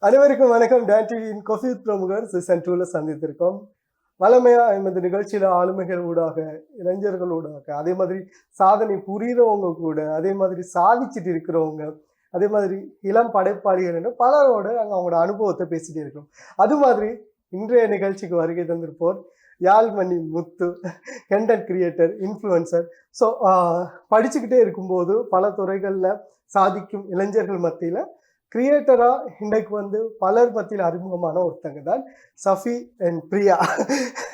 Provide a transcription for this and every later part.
அனைவருக்கும் வணக்கம். டான் டிவியின் காஃபி பிரமுகர் சீசன் 2ல சந்தித்திருக்கோம். வளமையா இந்த நிகழ்ச்சியில ஆளுமைகள் ஊடாக, இளைஞர்கள் ஊடாக, அதே மாதிரி சாதனை புரிகிறவங்க கூட, அதே மாதிரி சாதிச்சுட்டு இருக்கிறவங்க, அதே மாதிரி இளம் படைப்பாளிகள் என்று பலரோட நாங்கள் அவங்களோட அனுபவத்தை பேசிட்டு இருக்கோம். அது மாதிரி இன்றைய நிகழ்ச்சிக்கு வருகை தந்திருப்போர் யாழ்மணி முத்து, கண்டென்ட் கிரியேட்டர், இன்ஃப்ளூயன்சர். ஸோ படிச்சுக்கிட்டே இருக்கும்போது பல துறைகளில் சாதிக்கும் இளைஞர்கள் மத்தியில் கிரியேட்டரா இன்றைக்கு பலர் மத்தியில் அறிமுகமான ஒருத்தங்க தான் சஃபி அண்ட் பிரியா.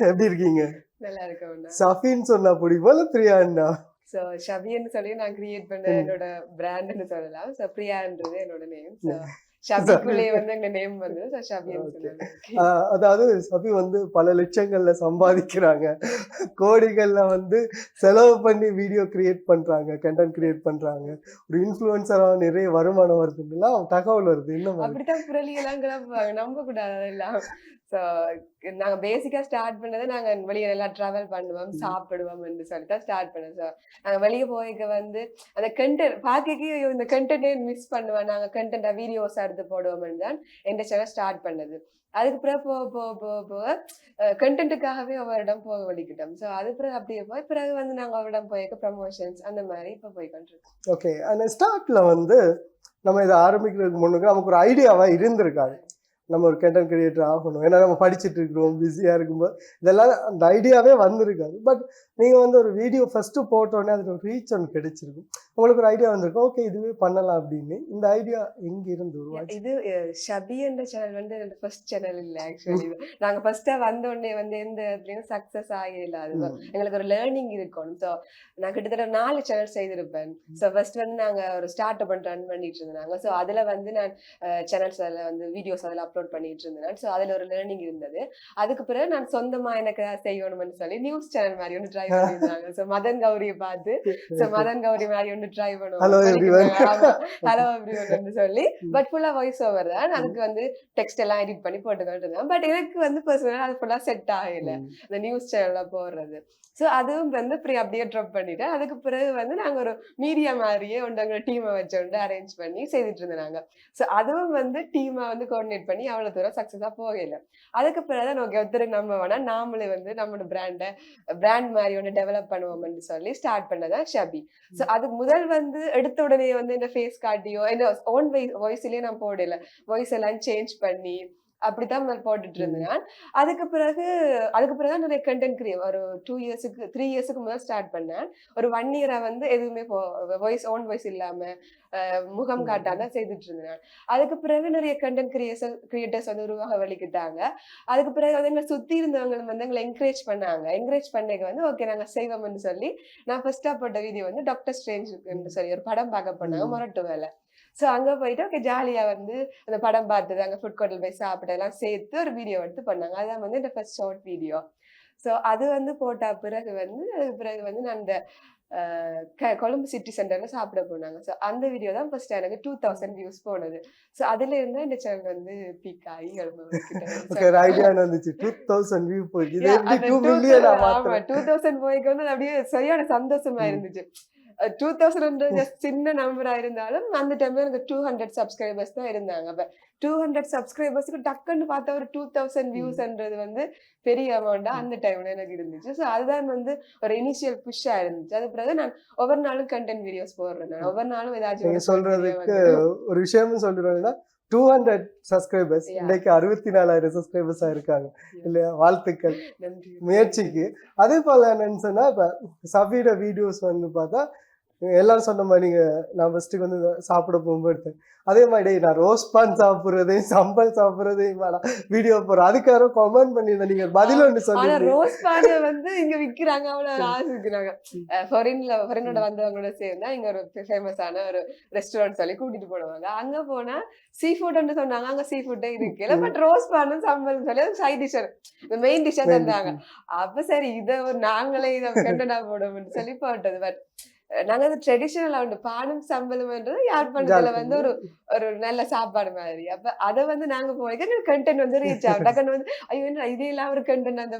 எப்படி இருக்கீங்க? நல்லா இருக்கேன். சஃபின்னு சொன்னா பிடிக்குமா இல்ல பிரியான்னா? ஸோ ஷபின்னு சொல்லி நான் கிரியேட் பண்ண என்னோட பிராண்ட்னு சொல்லலாம். ஸோ பிரியான்றது என்னோட நேம். ஸோ ஷபிக்குள்ளே எங்க நேம் வந்து ஷபின்னு சொல்லுவாங்க. அதாவது சஃபி பல லட்சங்கள்ல சம்பாதிக்கிறாங்க, கோடிகள்ல செலவு பண்ணி வீடியோ கிரியேட் பண்றாங்க, கண்டென்ட் கிரியேட் பண்றாங்க, ஒரு இன்ஃப்ளூயன்சரா நிறைய வருமானம் வருதுலாம் தகவல் வருது. இன்னும் அப்படித்தான் புரளியெல்லாம் கிளம்புவாங்க, நம்ப கூடாது அதெல்லாம். ஸோ நாங்கள் பேசிக்காக ஸ்டார்ட் பண்ணதை நாங்கள் வெளியே எல்லாம் ட்ராவல் பண்ணுவோம், சாப்பிடுவோம் என்று சொல்லிட்டு ஸ்டார்ட் பண்ணோம். ஸோ நாங்கள் வெளியே போய்க்க அந்த கண்டென்ட் பார்க்க இந்த கண்டென்ட்டே மிஸ் பண்ணுவேன். நாங்கள் கண்டென்ட்டாக வீடியோஸ் எடுத்து போடுவோம்னு தான் எந்த சேனல் ஸ்டார்ட் பண்ணது. அதுக்கு பிறகு போக கண்டென்ட்டுக்காகவே அவரிடம் போக வலிக்கிட்டோம். ஸோ அது பிறகு அப்படியே பிறகு நாங்கள் அவரிடம் போய்க்க ப்ரமோஷன்ஸ் அந்த மாதிரி இப்போ போய்கொண்டிருக்கோம். ஓகே, அந்த ஸ்டார்ட்ல நம்ம இதை ஆரம்பிக்கிறதுக்கு முன்னுக்கு நமக்கு ஒரு ஐடியாவா இருந்திருக்காது, நம்ம ஒரு கண்டென்ட் கிரியேட்டர் ஆகணும். ஏன்னா நம்ம படிச்சுட்டு இருக்கிறோம், பிஸியாக இருக்கும்போது இதெல்லாம் அந்த ஐடியாவே வந்திருக்காது. பட் நீங்கள் ஒரு வீடியோ ஃபஸ்ட்டு போட்டோடனே அதில் ஒரு ரீச் ஒன்று கிடைச்சிருக்கும், உங்களுக்கு ஒரு ஐடியா வந்திருக்கும், ஓகே இதுவே பண்ணலாம் அப்படின்னு. இந்த ஐடியா எங்கிருந்து உருவாச்சு? இது ஷபி என்ற சேனல் என்னோட ஃபர்ஸ்ட் சேனல் இல்லை. ஆக்சுவலி நாங்கள் ஃபர்ஸ்ட்டாக வந்தோடனே எந்த இடத்துலையும் சக்ஸஸ் ஆகல. அதுதான் எங்களுக்கு ஒரு லேர்னிங் இருக்கணும். ஸோ நான் கிட்டத்தட்ட 4 சேனல் செய்திருப்பேன். ஸோ ஃபர்ஸ்ட் நாங்கள் ஒரு ஸ்டார்ட் அப் ரன் பண்ணிட்டு இருந்தாங்க. ஸோ அதில் நான் சேனல்ஸ் அதில் வீடியோஸ் அதில் அப்லோட் பண்ணிட்டு இருந்தேன். ஸோ அதில் ஒரு லேர்னிங் இருந்தது. அதுக்கு பிறகு நான் சொந்தமாக எனக்கு செய்யணும்னு சொல்லி நியூஸ் சேனல் மாதிரி ஒன்று ட்ரை பண்ணியிருந்தாங்க. ஸோ மதன் கௌரியை பார்த்து மதன் கௌரி மாதிரி ஒன்று ட்ரை பண்ணுவோம், ஹலோ எவ்ரிவன் சொல்லி. பட் ஃபுல்லா வாய்ஸ் ஓவர் தான். அதுக்கு டெக்ஸ்ட் எல்லாம் எடிட் பண்ணி போட்டுக்கிட்டு இருந்தேன். பட் எனக்கு பர்சனலா அது ஃபுல்லா செட் ஆகல, இந்த நியூஸ் சேனல்ல போடுறது. ஸோ அதுவும் அப்படியே ட்ராப் பண்ணிட்டேன். அதுக்கு பிறகு நாங்கள் ஒரு மீடியா மாதிரியே ஒன்று டீமை வச்சு அரேஞ்ச் பண்ணி செய்துட்டு இருந்தாங்க. ஸோ அதுவும் டீமை கோஆர்டினேட் பண்ணி அவ்வளோ தூரம் சக்ஸஸாக போகல. அதுக்கு பிறகு தான் ஓகே ஒருத்தருக்கு நம்ம வேணால் நாமளே நம்மளோட பிராண்ட் மாதிரி ஒன்று டெவலப் பண்ணுவோம்னு சொல்லி ஸ்டார்ட் பண்ணதான் ஷபி. ஸோ அது முதல் எடுத்த உடனே இந்த ஃபேஸ் காட்டியோ என்ன ஓன் வாய்ஸ்லயே நான் போடல, வாய்ஸ் எல்லாம் சேஞ்ச் பண்ணி அப்படித்தான் போட்டுட்டு இருந்தேன். அதுக்கு பிறகு நிறைய கண்டென்ட் கிரியேட் ஒரு 3 இயர்ஸுக்கு முதல் ஸ்டார்ட் பண்ணேன். ஒரு 1 இயரா எதுவுமே ஓன் வாய்ஸ் இல்லாம முகம் காட்டாம செய்துட்டு இருந்தேன். அதுக்கு பிறகு நிறைய கண்டென்ட் கிரியேட்டர்ஸ் உருவாக வலிக்கிட்டாங்க. அதுக்கு பிறகு எங்களை சுத்தி இருந்தவங்க எங்களை என்கரேஜ் பண்ணாங்க. என்கரேஜ் பண்ண ஓகே நாங்க செய்வோம்னு சொல்லி நான் ஃபர்ஸ்டா போட்ட வீடியோ டாக்டர் ஸ்ட்ரேஞ்ச் சொல்லி ஒரு படம் பார்க்க போனாங்க, மொரட்டு வேலை. ஸோ அங்கே போயிட்டு ஓகே ஜாலியாக அந்த படம் பார்த்தது, அங்கே ஃபுட் கோர்ட்டில் போய் சாப்பிட்டு எல்லாம் சேர்த்து ஒரு வீடியோ எடுத்து பண்ணாங்க. அதான் இந்த ஃபர்ஸ்ட் ஷார்ட் வீடியோ. ஸோ அது போட்ட பிறகு அதுக்கு பிறகு நான் அந்த கொழும்பு சிட்டி சென்டர்ல சாப்பிட போனாங்க. ஸோ அந்த வீடியோ தான் ஃபர்ஸ்ட் எனக்கு 2000 வியூஸ் போனது. ஸோ அதுல இருந்தா இந்த சேனல் பீக் ஆகி 2000 போய்க்கு அப்படியே சரியான சந்தோஷமா இருந்துச்சு. 2000 சின்ன நம்பரா இருந்தாலும் அந்த டைம்ல எனக்கு 200 சப்ஸ்கிரைபர்ஸ் தான் இருந்தாங்க. அப்ப 200 சப்ஸ்கிரைபர்ஸ்க்கு டக்குன்னு பார்த்தா ஒரு 2000 வியூஸ்ன்றது பெரிய அமௌண்டா அந்த டைம்ல எனக்கு இருந்துச்சு. ஸோ அதுதான் ஒரு இனிஷியல் புஷ்ஷா இருந்துச்சு. அது பிறகு நான் ஒவ்வொரு நாளும் கண்டென்ட் வீடியோஸ் போடுறேன். நான் ஒவ்வொரு நாளும் ஏதாச்சும் சொல்றதுக்கு ஒரு விஷயமும் சொல்றேன்னா 200 சப்ஸ்கிரைபர்ஸ் இன்னைக்கு 64,000 சப்ஸ்கிரைபர்ஸா இருக்காங்க இல்லையா? வாழ்த்துக்கள் முயற்சிக்கு. அதே போல என்னன்னு சொன்னா இப்ப சஃபியோட வீடியோஸ் பார்த்தா எல்லாரும் சொன்ன மாதிரி நான் ஃபர்ஸ்ட்டுக்கு சாப்பிட போகும்போது எடுத்தேன். அதே மாதிரி நான் ரோஸ் பான் சாப்பிட்றதையும் சம்பல் சாப்பிட்றதையும் வீடியோ போடுறேன். அதுக்காக கமெண்ட் பண்ணியிருந்தேன், நீங்க பதில் ஒன்று சொன்னீங்க. ரோஸ் பான் இங்க விற்கிறாங்க, அவ்வளவு ஆசைக்கிறாங்க. ஃபாரினோட வந்தவங்களோட சேர்ந்தா இங்க ஒரு ஃபேமஸான ஒரு ரெஸ்டாரண்ட் சொல்லி கூட்டிட்டு போடுவாங்க. அங்க போனா சீ ஃபுட்னு சொன்னாங்க, அங்க சீ ஃபுட்டே இருக்குல்ல. பட் ரோஸ் பான் சம்பல் சொல்லி சைட் டிஷ் மெயின் டிஷ்ஷா தந்தாங்க. அப்ப சரி இதை நாங்களே இதை கண்டனா போடுவோம்னு சொல்லி போட்டது. பட் நாங்க ட்ரெடிஷனலா பானும் சம்பளம்ன்றது யார் பண்ணதுல ஒரு நல்ல சாப்பாடு மாதிரி. அப்ப அதை நாங்க போய் கண்டென்ட் ரீச் ஆகும். டக்குன்னு ஐயோ இதே எல்லாம் ஒரு கண்டென்ட் அந்த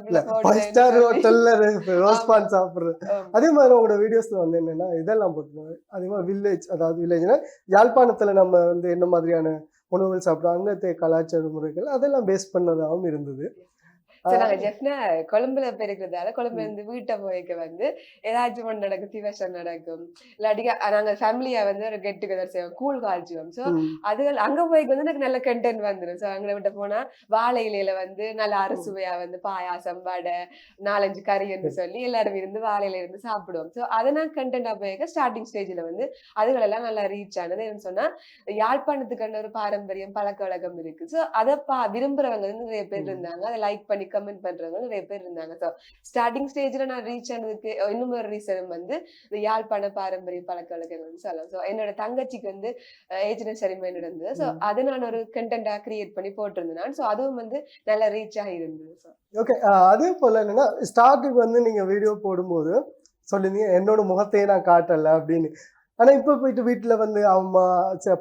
ரோஸ் பான் சாப்பிடுறது. அதே மாதிரி உங்களோட வீடியோஸ்ல என்னன்னா இதெல்லாம் போட்டுருவாங்க. அதே மாதிரி வில்லேஜ், அதாவது வில்லேஜ்னா யாழ்ப்பாணத்துல நம்ம என்ன மாதிரியான உணவுகள் சாப்பிட்றோம், அங்கத்தைய கலாச்சார முறைகள் அதெல்லாம் பேஸ் பண்ணதாகவும் இருந்தது. சோ நாங்க ஜெஃப்னா கொழும்புல போயிருக்கிறதால கொழும்புல இருந்து வீட்டை போய்க்க வந்து ஏதாச்சும் ஒன்று நடக்கும், திவசம் நடக்கும், இல்லாட்டி நாங்க ஃபேமிலியா வந்து ஒரு கெட் டுகெதர் செய்வோம், கூழ் காய்ச்சுவோம். சோ அதுகள் அங்க போய்க்கு வந்து எனக்கு நல்ல கண்டென்ட் வந்துடும். சோ அங்க விட்டு போனா வாழை இலையில வந்து நல்ல அறுசுவையா வந்து பாயாசம், வடை, 4-5 கறின்னு சொல்லி எல்லாரும் இருந்து வாழையில இருந்து சாப்பிடுவோம். சோ அதை நான் கண்டென்ட்டா போய்க்க ஸ்டார்டிங் ஸ்டேஜ்ல வந்து அதுகளெல்லாம் நல்லா ரீச் ஆனது. என்ன சொன்னா யாழ்ப்பாணத்துக்கான ஒரு பாரம்பரியம் பழக்க வழக்கம் இருக்கு. சோ அதை விரும்புறவங்க வந்து நிறைய பேர் இருந்தாங்க, அதை லைக் பண்ணி கமெண்ட் பண்றவங்க நிறைய பேர் இருந்தாங்க. ஸோ ஸ்டார்டிங் ஸ்டேஜ்ல நான் ரீச் ஆனதுக்கு இன்னும் ஒரு ரீசன் வந்து இந்த யாழ்ப்பாண பாரம்பரிய பழக்க வழக்கங்கள் வந்து சொல்லலாம். ஸோ என்னோட தங்கச்சிக்கு வந்து ஏஜ்ன செரிமனி நடந்தது. ஸோ அதை நான் ஒரு கண்டென்ட்டா கிரியேட் பண்ணி போட்டிருந்தேன். ஸோ அதுவும் வந்து நல்லா ரீச் ஆகி இருந்தது. ஓகே. அதே போல என்னன்னா ஸ்டார்டிங் வந்து நீங்க வீடியோ போடும்போது சொல்லிருந்தீங்க என்னோட முகத்தையே நான் காட்டல அப்படின்னு. ஆனா இப்ப போயிட்டு வீட்டுல வந்து அம்மா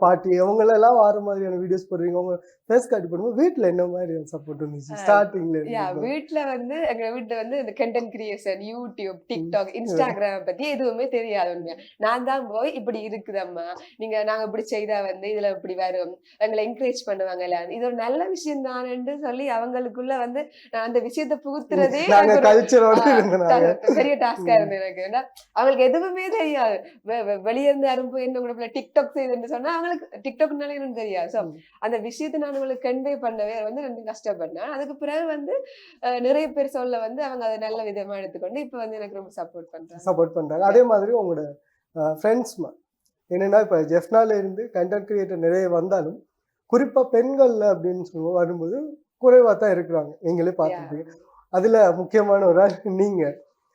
பாட்டி அவங்க எல்லாம் வர மாதிரியான வீடியோஸ் போடுறீங்க, உங்க ஃபேஸ் காட்டி போடும்போது வீட்டுல என்ன மாதிரியான சப்போர்ட் இருந்துச்சு ஸ்டார்டிங்ல இருந்து? வீட்டுல வந்து எங்க வீட்டுல வந்து இந்த content creation, YouTube, TikTok, Instagram பத்தி எதுவுமே தெரியாது உண்மையா. நான் தான் போய் இப்படி இருக்குதம்மா, நாங்க இப்படி செய்தா வந்து இதுல இப்படி வரும், எங்களை என்கரேஜ் பண்ணுவாங்க இல்ல, இது ஒரு நல்ல விஷயம் தானேன்னு சொல்லி அவங்களுக்குள்ள வந்து நான் அந்த விஷயத்த புகுத்துறதே பெரிய டாஸ்கா இருந்தது எனக்கு. ஏன்னா அவங்களுக்கு எதுவுமே தெரியாது. வெளியே இருந்து யாரும் போய் என்ன கூட டிக்டாக் செய்யுதுன்னு சொன்னா அவங்களுக்கு டிக்டாக்னாலே எனக்கு தெரியாது. சோ அந்த விஷயத்தை நான் உங்களுக்கு கன்வே பண்ணவே வந்து ரொம்ப கஷ்டப்பட்டேன். அதுக்கு பிறகு வந்து நிறைய பேர் சொல்ல வந்து அவங்க அதை நல்ல விதமா எடுத்துக்கொண்டு இப்ப வந்து எனக்கு ரொம்ப சப்போர்ட் பண்றாங்க. அதே மாதிரி உங்களோட ஃப்ரெண்ட்ஸ் என்னன்னா இப்ப ஜெஃப்னால இருந்து கண்டென்ட் கிரியேட்டர் நிறைய வந்தாலும் குறிப்பா பெண்கள்ல அப்படின்னு சொல்லுவோம் வரும்போது குறைவா தான் இருக்கிறாங்க, நீங்களே பார்த்துருப்பீங்க. அதுல முக்கியமான ஒரு ஆள் நீங்க.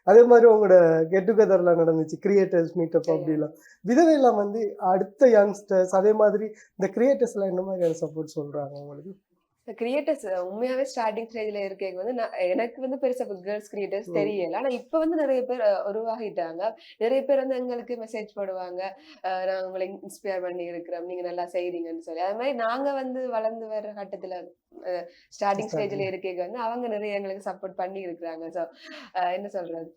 அதே மாதிரி உங்களோட கெட் டுகெதர்ல நடந்துச்சு கிரியேட்டர்ஸ் மீட்டப் அப்படிலாம். விதவையெல்லாம் வந்து அடுத்த யங்ஸ்டர்ஸ் அதே மாதிரி இந்த கிரியேட்டர்ஸ் எல்லாம் என்ன மாதிரியான சப்போர்ட் சொல்றாங்க உங்களுக்கு? கிரியேட்டர்ஸ் உண்மையாவே ஸ்டார்டிங் ஸ்டேஜ்ல இருக்கவங்க வந்து எனக்கு வந்து பெருசா கேர்ள்ஸ் கிரியேட்டர்ஸ் தெரியல. ஆனா இப்ப வந்து நிறைய பேர் உருவாகிட்டாங்க. நிறைய பேர் வந்து எங்களுக்கு மெசேஜ் போடுவாங்க, நான் உங்களை இன்ஸ்பயர் பண்ணி இருக்கிறோம், நீங்க நல்லா செய்றீங்கன்னு சொல்லி. அது மாதிரி நாங்க வந்து வளர்ந்து வர்ற கட்டத்துல ஸ்டார்டிங் ஸ்டேஜ்ல இருக்கவங்க வந்து அவங்க நிறைய எங்களுக்கு சப்போர்ட் பண்ணி இருக்கிறாங்க. ஸோ என்ன சொல்றது,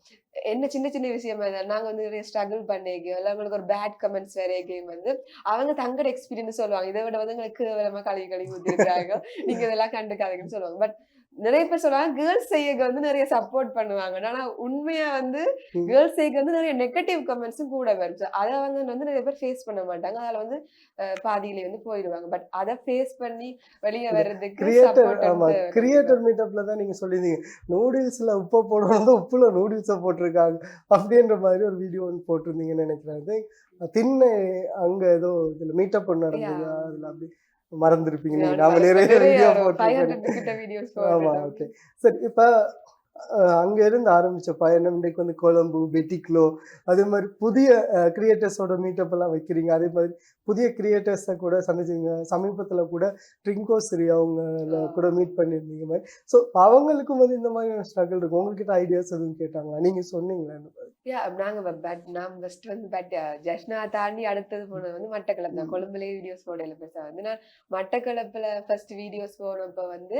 என்ன சின்ன சின்ன விஷயமா இருந்தாலும் நாங்க வந்து நிறைய ஸ்ட்ரகிள் பண்ணிக்கோ இல்லை உங்களுக்கு ஒரு பேட் கமெண்ட்ஸ் வரைக்கும் வந்து அவங்க தங்களோட எக்ஸ்பீரியன்ஸ் சொல்லுவாங்க. இதை விட வந்து எங்களுக்கு கேவலமா கழுவி ஊத்திருக்காங்க, நீங்க இதெல்லாம் கண்டுக்காதீங்கன்னு சொல்லுவாங்க. பட் நிறைய பேர் சொல்லுவாங்க கேர்ள்ஸ் செய்யக்கு வந்து நிறைய சப்போர்ட் பண்ணுவாங்க. ஆனா உண்மையா வந்து கேர்ள்ஸ் செய்யக்கு வந்து நிறைய நெகட்டிவ் கமெண்ட்ஸும் கூட வரும். அதை அவங்க வந்து நிறைய பேர் ஃபேஸ் பண்ண மாட்டாங்க. அதனால வந்து பாதியிலே வந்து போயிடுவாங்க. பட் அதை ஃபேஸ் பண்ணி வெளியே வர்றதுக்கு கிரியேட்டர் மீட்டப்ல தான் நீங்க சொல்லியிருந்தீங்க நூடுல்ஸ்ல உப்பை போடுறது உப்புல நூடுல்ஸை போட்டிருக்காங்க அப்படின்ற மாதிரி ஒரு வீடியோ ஒன்று போட்டிருந்தீங்கன்னு நினைக்கிறேன். திண்ணை அங்க ஏதோ இதுல மீட்டப் ஒன்று நடந்தது, அதுல அப்படி மறந்துருப்பீங்க. நாம நிறைய வீடியோ போட்டிருக்கோம். ஆமா, ஓகே. சரி, இப்ப அங்க இருந்து ஆரம்பிச்ச பயணம் இன்றைக்கு வந்து கொழும்பு, பெட்டிக்லோ, அதே மாதிரி புதிய கிரியேட்டர்ஸோட மீட்டப் எல்லாம் வைக்கிறீங்க. அதே மாதிரி புதிய கிரியேட்டர்ஸை கூட சந்திச்சிங்க. சமீபத்துல கூட ட்ரிங்கோ சிரி அவங்க கூட மீட் பண்ணியிருந்தீங்க மாதிரி. ஸோ அவங்களுக்கும் வந்து இந்த மாதிரியான ஸ்ட்ரகிள் இருக்கும். உங்ககிட்ட ஐடியாஸ் எதுவும் கேட்டாங்களா? நீங்க சொன்னீங்களா இந்த மாதிரி? நான் ஃபர்ஸ்ட் வந்து ஜெஃப்னா தாண்டி அடுத்தது போனது வந்து மட்டக்களப்பு தான். கொழும்புலேயே வீடியோஸ் போடல பெருசா வந்து. நான் மட்டக்களப்புல ஃபர்ஸ்ட் வீடியோஸ் போனப்ப வந்து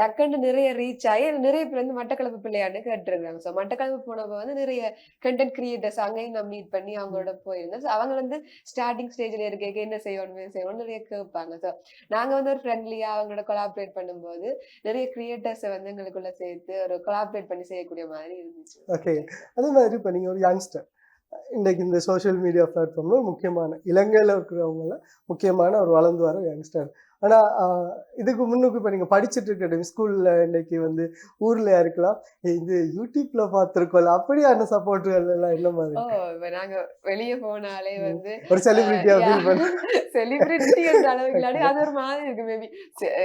டக்குன்னு நிறைய ரீச் ஆகி நிறைய பேர் வந்து மட்டக்களப்பு பிள்ளையான்னு கேட்டுருக்காங்க. ஸோ மட்டக்களப்பு போனப்ப வந்து நிறைய கண்டென்ட் கிரியேட்டர்ஸ் அங்கேயும் நான் மீட் பண்ணி அவங்களோட போயிருந்தேன். ஸோ அவங்க வந்து ஸ்டார்டிங் ஸ்டேஜ்ல இருக்க என்ன செய்யணும் நிறைய கேட்பாங்க. ஸோ நாங்க வந்து ஒரு ஃப்ரெண்ட்லியா அவங்களோட கொலாபரேட் பண்ணும்போது நிறைய கிரியேட்டர்ஸை வந்து எங்களுக்குள்ள சேர்த்து ஒரு கொலாபரேட் பண்ணி செய்யக்கூடிய மாதிரி இருந்துச்சு. ஓகே. அதே மாதிரி இப்போ நீங்கள் ஒரு யங்ஸ்டர் இன்றைக்கு இந்த சோஷியல் மீடியா பிளாட்ஃபார்ம்ல முக்கியமான இலங்கையில் இருக்கிறவங்கள முக்கியமான ஒரு வளர்ந்து வர யங்ஸ்டர். ஆனால் இதுக்கு முன்னுக்கு இப்போ நீங்கள் படிச்சுட்டு இருக்க ஸ்கூலில் இன்றைக்கி வந்து ஊரில் இருக்கலாம், இது யூடியூப்ல பார்த்துருக்கோம்ல, அப்படியான சப்போர்ட்டுகள் எல்லாம் என்ன மாதிரி? இப்போ நாங்கள் வெளியே போனாலே வந்து ஒரு செலிபிரிட்டியா ஃபீல் பண்ண செலிபிரிட்டி என்ற அளவுக்கு அது ஒரு மாதிரி இருக்கு. மேபி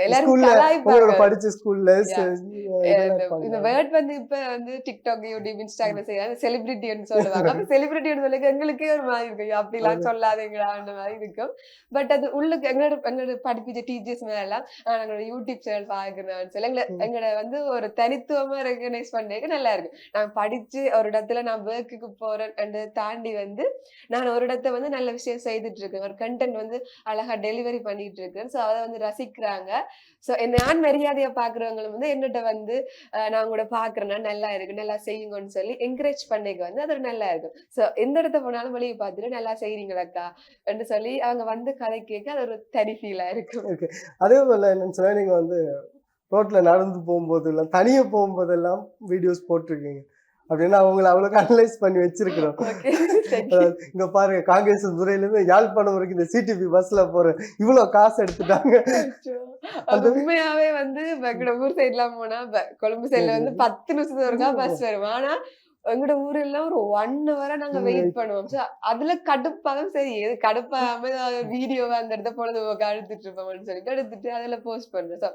எல்லாரும் படிச்ச ஸ்கூல்ல இந்த வேர்ட் வந்து இப்ப வந்து டிக்டாக், யூடியூப், இன்ஸ்டாகிராம் செய்ய செலிபிரிட்டின்னு சொல்லுவாங்க. அப்ப செலிபிரிட்டின்னு சொல்லி எங்களுக்கே ஒரு மாதிரி இருக்கு, அப்படிலாம் சொல்லாதீங்களா அந்த மாதிரி இருக்கும். பட் அது உள்ளுக்கு எங்களோட படிப்பிச்ச டீச்சர்ஸ் மேல எல்லாம் நாங்களோட யூடியூப் சேனல் பாக்குறோம்னு சொல்லி எங்களை வந்து ஒரு தனித்துவமா ரெகனைஸ் பண்ணேக்கு நல்லா இருக்கு. நான் படிச்சு ஒரு இடத்துல நான் ஒர்க்குக்கு போறேன் தாண்டி வந்து நான் ஒரு இடத்த வந்து நல்ல விஷயம் செய்துட்டு இருக்கேன், ஒரு கண்டென்ட் வந்து அழகா டெலிவரி பண்ணிட்டு இருக்கேன். ஸோ அதை வந்து ரசிக்கிறாங்க. ஸோ நான் மரியாதையா பாக்குறவங்களும் வந்து என்னட்ட வந்து நான் கூட பாக்குறேன்னா நல்லா இருக்கு, நல்லா செய்யுங்கன்னு சொல்லி என்கரேஜ் பண்ணிக்க வந்து அது நல்லா இருக்கும். ஸோ எந்த இடத்த போனாலும் வெளியே பார்த்துட்டு நல்லா செய்றீங்களாக்கா என்று சொல்லி அவங்க வந்து கதை கேட்க அது ஒரு தனி ஃபீலா இருக்கும். ஓகே. அதே போல என்னன்னு சொன்னா நீங்க வந்து ரோட்ல நடந்து போகும்போதெல்லாம் தனியா போகும்போதெல்லாம் வீடியோஸ் போட்டிருக்கீங்க அப்படின்னா அவங்கள அவ்வளோக்கு அனலைஸ் பண்ணி வச்சிருக்கிறோம். ஓகே, இங்க பாருங்க, காங்கிரஸ் துறையில இருந்து யாழ்ப்பாணம் வரைக்கும் இந்த சிடிபி பஸ்ல போறேன், இவ்வளவு காசு எடுத்துட்டாங்க. அது உண்மையாவே வந்து எங்களோட ஊர் சைட்லாம் போனா கொழும்பு சைட்ல வந்து 10 நிமிஷத்துக்கு ஒருக்கா பஸ் வரும். ஆனா எங்களோட ஊர்ல எல்லாம் ஒரு 1 hour நாங்க வெயிட் பண்ணுவோம். So, அதுல கடுப்பாலும் சரி எது கடுப்பாம வீடியோவை அந்த இடத்த பொழுதுபோக்க எடுத்துட்டு இருப்போம்னு சொல்லிட்டு எடுத்துட்டு அதுல போஸ்ட் பண்றோம். So,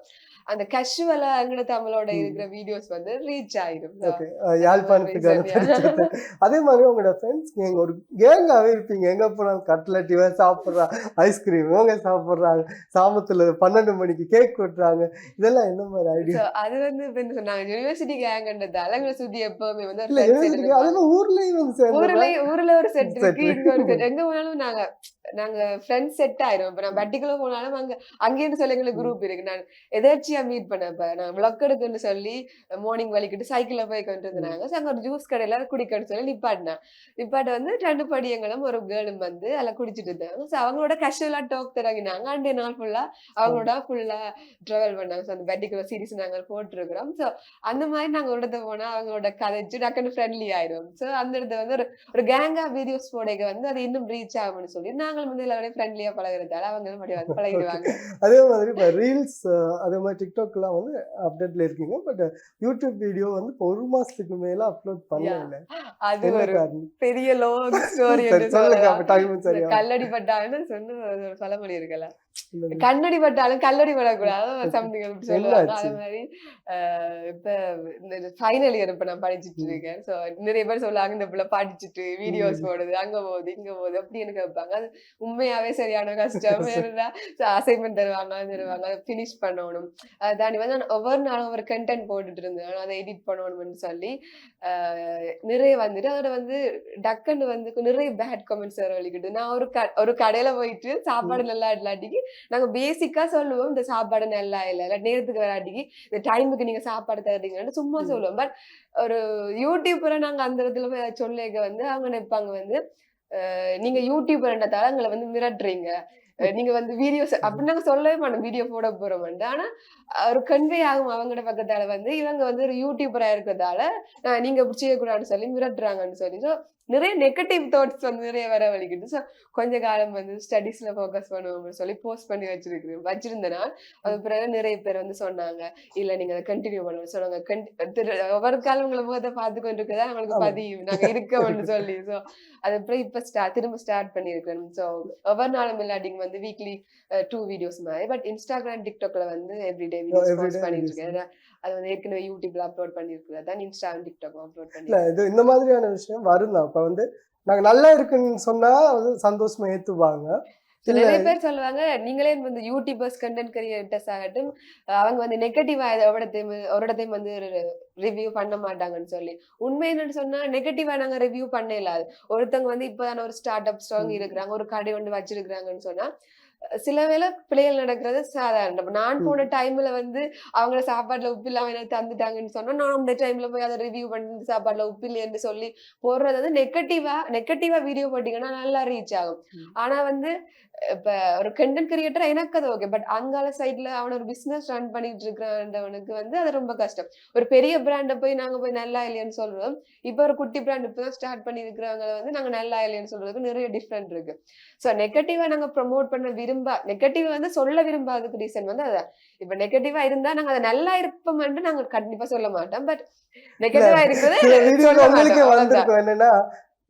அந்த கஷுவலா எங்கட தமிழோட இருக்கிற வீடியோஸ் வந்து ரீச் ஆயிடும். ஓகே, யாழ்ப்பாணத்துக்கு அனுப்பிச்சது. அதே மாதிரி உங்களோட ஃப்ரெண்ட்ஸ் கேங் ஒரு கேங்காவே இருப்பீங்க. எங்க போனாலும் கட்லட் இவன் சாப்பிட்றா, ஐஸ்கிரீம் இவங்க சாப்பிட்றாங்க, சாமத்துல 12 மணிக்கு கேக் கொட்டுறாங்க, இதெல்லாம் என்ன மாதிரி ஐடியா? அது வந்து இப்ப என்ன சொன்னாங்க, யூனிவர்சிட்டி கேங்கன்றதால எங்களை சுத்தி எப்பவுமே வந்து இல்ல அதெல்லாம் ஊர்லயும் வந்து சேர்ந்து ஊர்ல ஒரு செட் இருக்கு, இங்க ஒரு செட். எங்க போனாலும் நாங்க ஃப்ரெண்ட்ஸ் செட் ஆயிரும். இப்ப நான் பட்டிக்குள்ள போனாலும் அங்கேன்னு சொல்லி எங்களுக்கு குரூப் இருக்கு. நான் எதாச்சியா மீட் பண்ணப்ப நான் விளக்கு எடுக்குன்னு சொல்லி மார்னிங் வலிக்கிட்டு சைக்கிள்ல போய் கொண்டு இருந்தாங்க. அங்க ஒரு ஜூஸ் கடையில குடிக்கணும்னு சொல்லி நிப்பாட்ட வந்து 2 படியங்களும் ஒரு கேர்ளும் வந்து அதில் குடிச்சிட்டு இருந்தாங்க. ஸோ அவங்களோட கஷுவலா டோக் தொடங்கினாங்க. அண்டே நாள் ஃபுல்லா அவங்களோட ஃபுல்லா ட்ராவல் பண்ணாங்க. ஸோ அந்த பட்டிக்குலர் சீரிஸ் நாங்கள் போட்டிருக்கிறோம். ஸோ அந்த மாதிரி நாங்க ஒரு இடத்த போனா அவங்களோட கதைச்சு டக்குன்னு ஃப்ரெண்ட்லி ஆயிரும். ஸோ அந்த இடத்த வந்து ஒரு கேங்கா வீடியோஸ் போடைக்க வந்து அது இன்னும் ரீச் ஆகும்னு சொல்லி நாங்கள் வந்து எல்லாரும் ஃப்ரெண்ட்லியா பழகிறதால அவங்க வந்து வந்து பழகிடுவாங்க. அதே மாதிரி இப்போ ரீல்ஸ் அதே மாதிரி டிக்டாக்லாம் வந்து அப்டேட்ல இருக்கீங்க. பட் யூடியூப் வீடியோ வந்து இப்போ 1 மாசத்துக்கு மேல அப்லோட் பண்ணல. அது ஒரு பெரிய லாங் ஸ்டோரி. கல்லடி பட்டான்னு சொன்ன ஒரு பழமொழி இருக்கல, கண்ணடி பட்டாலும் கல்லடி படக்கூடாது சம்திங் அப்படி சொல்லுவாங்க. அது மாதிரி இப்ப இந்த ஃபைனல் இயர் இப்ப நான் படிச்சுட்டு இருக்கேன். ஸோ நிறைய பேர் சொல்லுவாங்க இந்த பிள்ளை படிச்சுட்டு வீடியோஸ் போடுது, அங்க போகுது இங்க போகுது அப்படின்னு கேட்பாங்க. அது உண்மையாவே சரியான கஷ்டம். ஏன்னா அசைன்மெண்ட் தருவாங்க, ஃபினிஷ் பண்ணணும். தாண்டி வந்து நான் ஒவ்வொரு நாளும் ஒரு கண்டென்ட் போட்டுட்டு இருந்தேன், அதை எடிட் பண்ணணும்னு சொல்லி நிறைய வந்துட்டு அதோட வந்து டக்குன்னு வந்து நிறைய பேட் கமெண்ட்ஸ் வர வலிக்கிட்டு. நான் ஒரு கடையில போயிட்டு சாப்பாடு நல்லா இல்லாட்டிக்கு நாங்க பேசிக்கா சொல்லுவோம் இந்த சாப்பாடு நல்லா இல்ல நேரத்துக்கு வராட்டிக்கு இந்த டைமுக்கு நீங்க சாப்பாடு தர்றீங்கன்னு சும்மா சொல்லுவோம். பட் ஒரு யூடியூபரை நாங்க அந்த இடத்துல போய் சொல்லிக்க வந்து அவங்க நினைப்பாங்க வந்து நீங்க யூடியூபர்ன்றதால எங்களை வந்து மிரட்டுறீங்க, நீங்க வந்து வீடியோஸ் அப்படின்னு நாங்க சொல்லவே மாட்டோம் வீடியோ போட போறோம். ஆனா ஒரு கன்வே ஆகும் அவங்களோட பக்கத்தால வந்து இவங்க வந்து ஒரு யூடியூபரா இருக்கிறதால நீங்க இப்படி செய்யக்கூடாதுன்னு சொல்லி மிரட்டுறாங்கன்னு சொல்லி. ஸோ நிறைய நெகட்டிவ் தாட்ஸ் வந்து நிறைய வர வலிக்கிட்டு. ஸோ கொஞ்ச காலம் வந்து ஸ்டடீஸ்ல ஃபோக்கஸ் பண்ணுவோம்னு சொல்லி போஸ்ட் பண்ணி வச்சிருந்தேன்னா அது பிறகு நிறைய பேர் வந்து சொன்னாங்க இல்ல நீங்க அதை கண்டினியூ பண்ணணும் சொன்னாங்க. ஒவ்வொரு காலம் உங்களை முகத்தை பார்த்து கொண்டு இருக்குதா நம்மளுக்கு பதிவு நாங்க இருக்கோம்னு சொல்லி. ஸோ அது அப்புறம் இப்ப திரும்ப ஸ்டார்ட் பண்ணிருக்கேன். ஸோ ஒவ்வொரு நாளும் இல்லாட்டிங்க வந்து வீக்லி 2 வீடியோஸ் மாதிரி. பட் இன்ஸ்டாகிராம் டிக்டாக்ல வந்து எவ்ரிடே வீடியோஸ் போஸ்ட் பண்ணிட்டு இருக்கேன். அது வந்து ஏற்கனவே யூடியூப்ல அப்லோட் பண்ணிருக்கிறதா இன்ஸ்டாகிராம் டிக்டாக் அப்லோட் பண்ணி இது இந்த மாதிரியான விஷயம் வரும் தான். இப்ப வந்து நாங்க நல்லா இருக்குன்னு சொன்னா அது சந்தோஷமா ஏத்துவாங்க. நிறைய பேர் சொல்லுவாங்க நீங்களே வந்து யூடியூபர்ஸ் கண்டென்ட் கிரியேட்டர்ஸ் ஆகட்டும் அவங்க வந்து நெகட்டிவா ஒரு இடத்தையும் வந்து ரிவ்யூ பண்ண மாட்டாங்கன்னு சொல்லி. உண்மை என்னன்னு சொன்னா நெகட்டிவா நாங்க ரிவ்யூ பண்ண இல்லாது. ஒருத்தவங்க வந்து இப்பதான ஒரு ஸ்டார்ட் அப் ஸ்ட்ராங் இருக்கிறாங்க, ஒரு கடை வந்து வச்சிருக்கிறாங்கன்னு சொன்னா சில வேளை பிள்ளைகள் நடக்கிறது சாதாரணம். நான் போன டைம்ல வந்து அவங்கள சாப்பாட்டுல உப்பு இல்லாம எனக்கு தந்துட்டாங்கன்னு சொன்னா நான் அந்த டைம்ல போய் அதை ரிவ்யூ பண்ணி சாப்பாட்டுல உப்பு இல்லைன்னு சொல்லி போடுறது வந்து நெகட்டிவா வீடியோ போட்டீங்கன்னா நல்லா ரீச் ஆகும். ஆனா வந்து இப்ப ஒரு கண்டென்ட் கிரியேட்டர் எனக்கு அது ஓகே. பட் அங்கால சைட்ல அவன் ஒரு பிசினஸ் ரன் பண்ணிட்டு இருக்கிறவனுக்கு வந்து அது ரொம்ப கஷ்டம். ஒரு பெரிய பிராண்ட போய் நாங்க போய் நல்லா இல்லையான்னு சொல்றோம். இப்ப ஒரு குட்டி பிராண்ட் இப்பதான் ஸ்டார்ட் பண்ணி இருக்கிறவங்க வந்து நாங்க நல்லா இல்லையான்னு சொல்றதுக்கு நிறைய டிஃப்ரெண்ட் இருக்கு. சோ நெகட்டிவா நாங்க ப்ரமோட் பண்ண நெகட்டிவ் வந்து சொல்ல விரும்பாததுக்கு ரீசன் வந்து அதான். இப்ப நெகட்டிவா இருந்தா நாங்க அதை நல்லா இருப்போம்னு நாங்க கண்டிப்பா சொல்ல மாட்டோம். பட் நெகட்டிவா இருக்கிறது என்னன்னா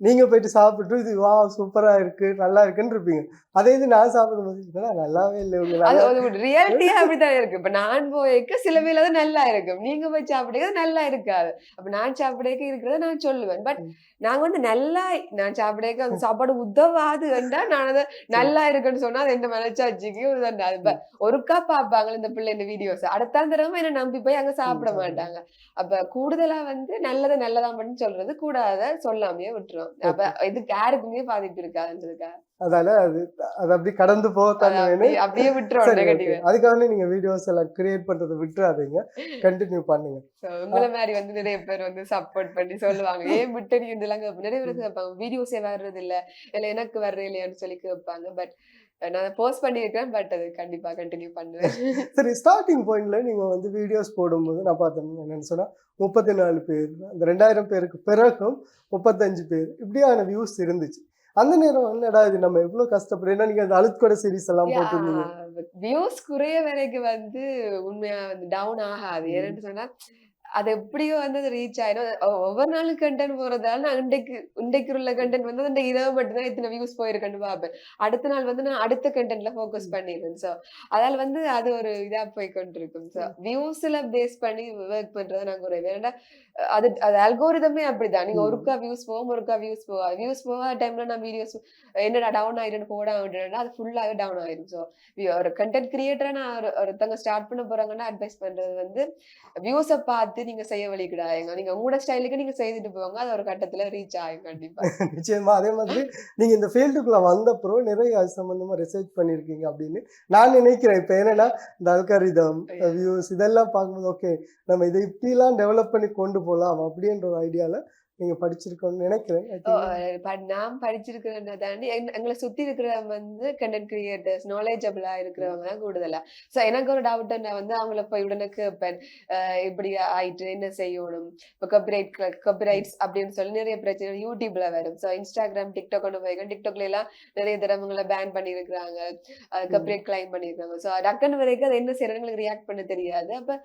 நீங்க போயிட்டு சாப்பிட்டு இது வா சூப்பரா இருக்கு நல்லா இருக்குன்னு இருப்பீங்க. அதே இது நான் சாப்பிடும்போது என்னடா நல்லாவே இல்லை இவங்க அது நல்லா ஒரு ரியாலிட்டியா அப்படித்தான் இருக்கு. இப்ப நான் போய்க்க சில வேளை அது நல்லா இருக்கும். நீங்க போய் சாப்பிடுறது நல்லா இருக்காது. அப்ப நான் சாப்பிடக்க இருக்கிறத நான் சொல்லுவேன். பட் நாங்க வந்து நல்லா நான் சாப்பிடக்க அந்த சாப்பாடு உதவாது என்றா நான் அதை நல்லா இருக்குன்னு சொன்னா அது என்ன மனச்சாட்சிக்கு அது ஒருக்கா பாப்பாங்க இந்த பிள்ளை இந்த வீடியோஸ். அடுத்த தடவை என்ன நம்பி போய் அங்க சாப்பிட மாட்டாங்க. அப்ப கூடுதலா வந்து நல்லதை நல்லதா மட்டும் சொல்றது கூடாத சொல்லாமையே விட்டுரும். அப்ப இது யாருக்குமே பாதிப்பு இருக்காதுன்றதுக்காக. அதால அது அது அப்படி கடந்து போகத்தான் வேணும். அப்படியே விட்டுரும் சரி, நெகட்டிவ். okay. அதுக்காக நீங்க வீடியோஸ் எல்லாம் கிரியேட் பண்றதை விட்டுறாதீங்க, கண்டினியூ பண்ணுங்க. உங்களை மாதிரி வந்து நிறைய பேர் வந்து சப்போர்ட் பண்ணி சொல்லுவாங்க ஏன் விட்டு நீ நிறைய பேர் கேட்பாங்க வீடியோஸே வர்றது இல்ல இல்ல எனக்கு வர்றது இல்லையான்னு சொல்லி கேட்பாங்க. பட் நான் போஸ்ட் பண்ணியிருக்கேன். பட் அது கண்டிப்பா கண்டினியூ பண்ணுவேன். சரி, ஸ்டார்டிங் பாயிண்ட்ல நீங்க வந்து வீடியோஸ் போடும்போது நான் பார்த்தேன் என்னன்னு சொன்னா 34 பேர், அந்த 2000 பேருக்கு பிறகும் 35 பேர் இப்படியான வியூஸ் இருந்துச்சு. அந்த நேரம் என்னடா இது நம்ம எவ்வளவு கஷ்டப்படுறோம். ஏன்னா நீங்க அந்த அழுத்கொடை சீரிஸ் எல்லாம் போட்டிருந்தீங்க. வியூஸ் குறைய வரைக்கும் வந்து உண்மையா வந்து டவுன் ஆகாது. ஏன்னு சொன்னா அது எப்படியோ வந்து அது ரீச் ஆயிடும். ஒவ்வொரு நாளும் கண்டென்ட் போறதால நான் இன்றைக்கு உள்ள கண்டென்ட் வந்து அந்த இரவு மட்டும்தான் இத்தனை வியூஸ் போயிருக்கேன்னு பார்ப்பேன். அடுத்த நாள் வந்து நான் அடுத்த கண்டென்ட்ல ஃபோக்கஸ் பண்ணிடுவேன். ஸோ அதால வந்து அது ஒரு இதா போய் கொண்டிருக்கும். ஸோ வியூஸ்ல பேஸ் பண்ணி ஒர்க் பண்றதை நான் குறைவு. ஏன்னா அது அது அல்கோரிதமே அப்படிதான். நீங்க ஒருக்கா வியூஸ் போவோம் ஒருக்கா வியூஸ் போவாது. வியூஸ் போகாத டைம்ல நான் வீடியோஸ் என்னடா டவுன் ஆயிடுன்னு போட விட்டுறேன்னா அது ஃபுல்லாவே டவுன் ஆயிடும். ஸோ ஒரு கண்டென்ட் கிரியேட்டரா நான் ஒருத்தவங்க ஸ்டார்ட் பண்ண போறாங்கன்னா அட்வைஸ் பண்றது வந்து வியூஸை பார்த்து நீங்க செய்ய வழிக்கிடாங்க. நீங்க உங்களோட ஸ்டைலுக்கு நீங்க செய்துட்டு போவாங்க. அது ஒரு கட்டத்துல ரீச் ஆகும் கண்டிப்பா. நிச்சயமா. அதே மாதிரி நீங்க இந்த ஃபீல்டுக்குள்ள வந்தப்புறம் நிறைய அது சம்பந்தமா ரிசர்ச் பண்ணிருக்கீங்க அப்படின்னு நான் நினைக்கிறேன். இப்ப என்னன்னா இந்த அல்காரிதம் வியூஸ் இதெல்லாம் பார்க்கும்போது ஓகே நம்ம இதை இப்படிலாம் டெவலப் பண்ணி கொண்டு போகலாம் அப்படின்ற ஒரு ஐடியால நீங்க படிச்சிருக்கோம்னு நினைக்கிறேன். நான் படிச்சிருக்கிறேன் தாண்டி எங்களை சுத்தி இருக்கிற வந்து கண்டென்ட் கிரியேட்டர்ஸ் நாலேஜபிளா இருக்கிறவங்க தான் கூடுதலா. சோ எனக்கு ஒரு டவுட் நான் வந்து அவங்கள போய் உடனே கேட்பேன் இப்படி ஆயிட்டு என்ன செய்யணும். இப்போ காப்பிரைட்ஸ் அப்படின்னு சொல்லி நிறைய பிரச்சனை யூடியூப்ல வரும். ஸோ இன்ஸ்டாகிராம் டிக்டாக் ஒன்று போயிருக்கேன். டிக்டாக்ல எல்லாம் நிறைய தடவங்களை பேன் பண்ணியிருக்கிறாங்க, காப்பிரைட் கிளைம் பண்ணியிருக்காங்க. ஸோ டக்குன்னு வரைக்கும் அது என்ன செய்யறவங்களுக்கு ரியாக்ட் பண்ண தெரியாது. அப்ப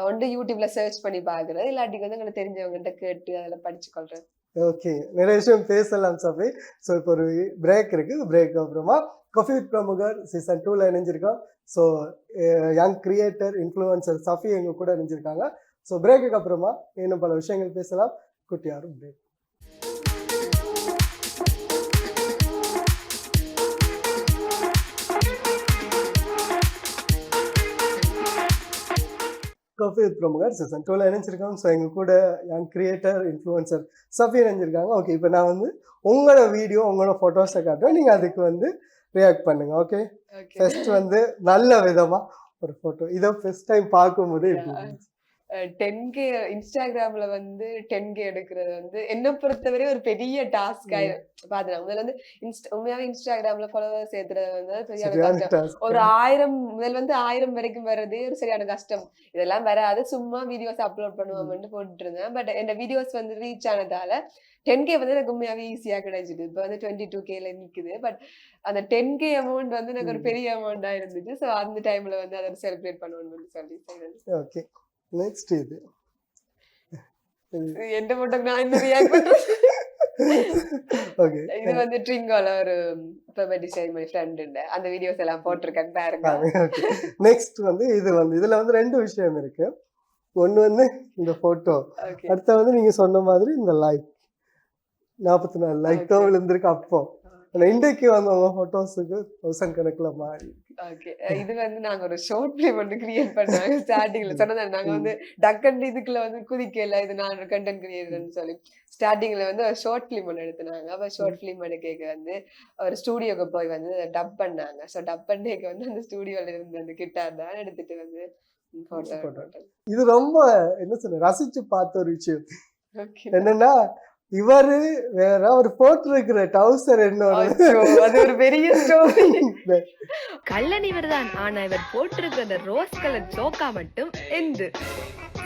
ஒன்று யூடியூப்ல சர்ச் பண்ணி பாக்குறது இல்லாட்டிக்கு வந்து எங்களுக்கு தெரிஞ்சவங்ககிட்ட கேட்டு அதில் படிச்சுக்கொள்றேன். ஓகே, நிறைய விஷயம் பேசலாம் சபை. ஸோ இப்போ ஒரு பிரேக் இருக்கு. பிரேக் அப்புறமா காஃபி வித் பிரமுகர் சீசன் 2ல இணைஞ்சிருக்கோம். So young creator influencer Safi எங்க கூட இணைஞ்சிருக்காங்க. ஸோ பிரேக்குக்கு அப்புறமா இன்னும் பல விஷயங்கள் பேசலாம். குட்டியாரும் பிரேக். காஃபி வித் பிரமுகர் சீசன் 2ல இணைஞ்சிருக்கோம். ஸோ எங்க கூட யங் கிரியேட்டர் இன்ஃப்ளூயன்சர் சஃபி இணைஞ்சிருக்காங்க. ஓகே, இப்போ நான் வந்து உங்களோட வீடியோ உங்களோட ஃபோட்டோஸை காட்டுறேன், நீங்கள் அதுக்கு வந்து ரியாக்ட் பண்ணுங்க. ஓகே, ஃபர்ஸ்ட் வந்து நல்ல விதமா ஒரு ஃபோட்டோ இதை ஃபர்ஸ்ட் டைம் பார்க்கும்போது 10K இன்ஸ்டாகிராம்ல வந்து 10K எடுக்கிறது வந்து என்ன பொறுத்தவரை ஒரு பெரிய டாஸ்க் பாத்துறேன். முதல்ல வந்து உண்மையாவே இன்ஸ்டாகிராம்ல ஃபாலோவர்ஸ் சேர்த்துறது வந்து சரியான கஷ்டம். ஒரு 1000 முதல் வந்து 1000 வரைக்கும் வர்றதே ஒரு சரியான கஷ்டம். இதெல்லாம் வராது, சும்மா வீடியோஸ் அப்லோட் பண்ணுவோம்னு போட்டுட்டு இருந்தேன். பட் என் வீடியோஸ் வந்து ரீச் ஆனதால 10K வந்து எனக்கு உண்மையாவே ஈஸியா கிடைச்சிது. இப்போ வந்து 22Kல நிக்குது. பட் அந்த 10K அமௌண்ட் வந்து எனக்கு ஒரு பெரிய அமௌண்டா இருந்துச்சு. ஸோ அந்த டைம்ல வந்து அதை செலிப்ரேட் பண்ணணும்னு சொல்லி செய்தது. ஓகே, நெக்ஸ்ட் இது எந்த மட்டும் நான் என்ன ரியாக்ட் பண்றேன். ஓகே, இது வந்து ட்ரிங்கோல ஒரு பெர்மனன்ட் டிசைன் மை ஃப்ரெண்ட் அந்த வீடியோஸ் எல்லாம் போட்டிருக்கேன் பாருங்க. ஓகே, நெக்ஸ்ட் வந்து இது வந்து இதுல வந்து ரெண்டு விஷயம் இருக்கு. ஒன்னு வந்து இந்த போட்டோ, அடுத்த வந்து நீங்க சொன்ன மாதிரி இந்த லைக் 44 லைக் தான் விழுந்திருக்கு. அப்போ இன்றைக்கு வந்து உங்க போட்டோஸுக்கு 1000 கணக்குல மாறி. ஓகே, இது வந்து நாங்க ஒரு ஷார்ட் பிலிம் வந்து கிரியேட் பண்ணாங்க. ஸ்டார்டிங்ல சொன்னது நாங்க வந்து டக்கன் இதுக்குள்ள வந்து குதிக்கல, இது நான் கண்டென்ட் கிரியேட்டர்னு சொல்லி ஸ்டார்டிங்ல வந்து ஒரு ஷார்ட் பிலிம் ஒன்று எடுத்துனாங்க. அப்ப ஷார்ட் பிலிம் எடுக்க வந்து ஒரு ஸ்டூடியோக்கு போய் வந்து டப் பண்ணாங்க. ஸோ டப் பண்ணேக்கு வந்து அந்த ஸ்டூடியோல இருந்து அந்த கிட்டார் தான் எடுத்துட்டு வந்து போட்டோ. இது ரொம்ப என்ன சொல்ல ரசிச்சு பார்த்த ஒரு விஷயம் என்னன்னா இவரு வேற ஒரு போட்டிருக்கிற டவுசர் என்னோட அது ஒரு பெரிய ஸ்டோரி. கல்லன் இவர் தான், ஆனா இவர் போட்டிருக்கிற ரோஸ் கலர் சோக்கா மட்டும் எந்து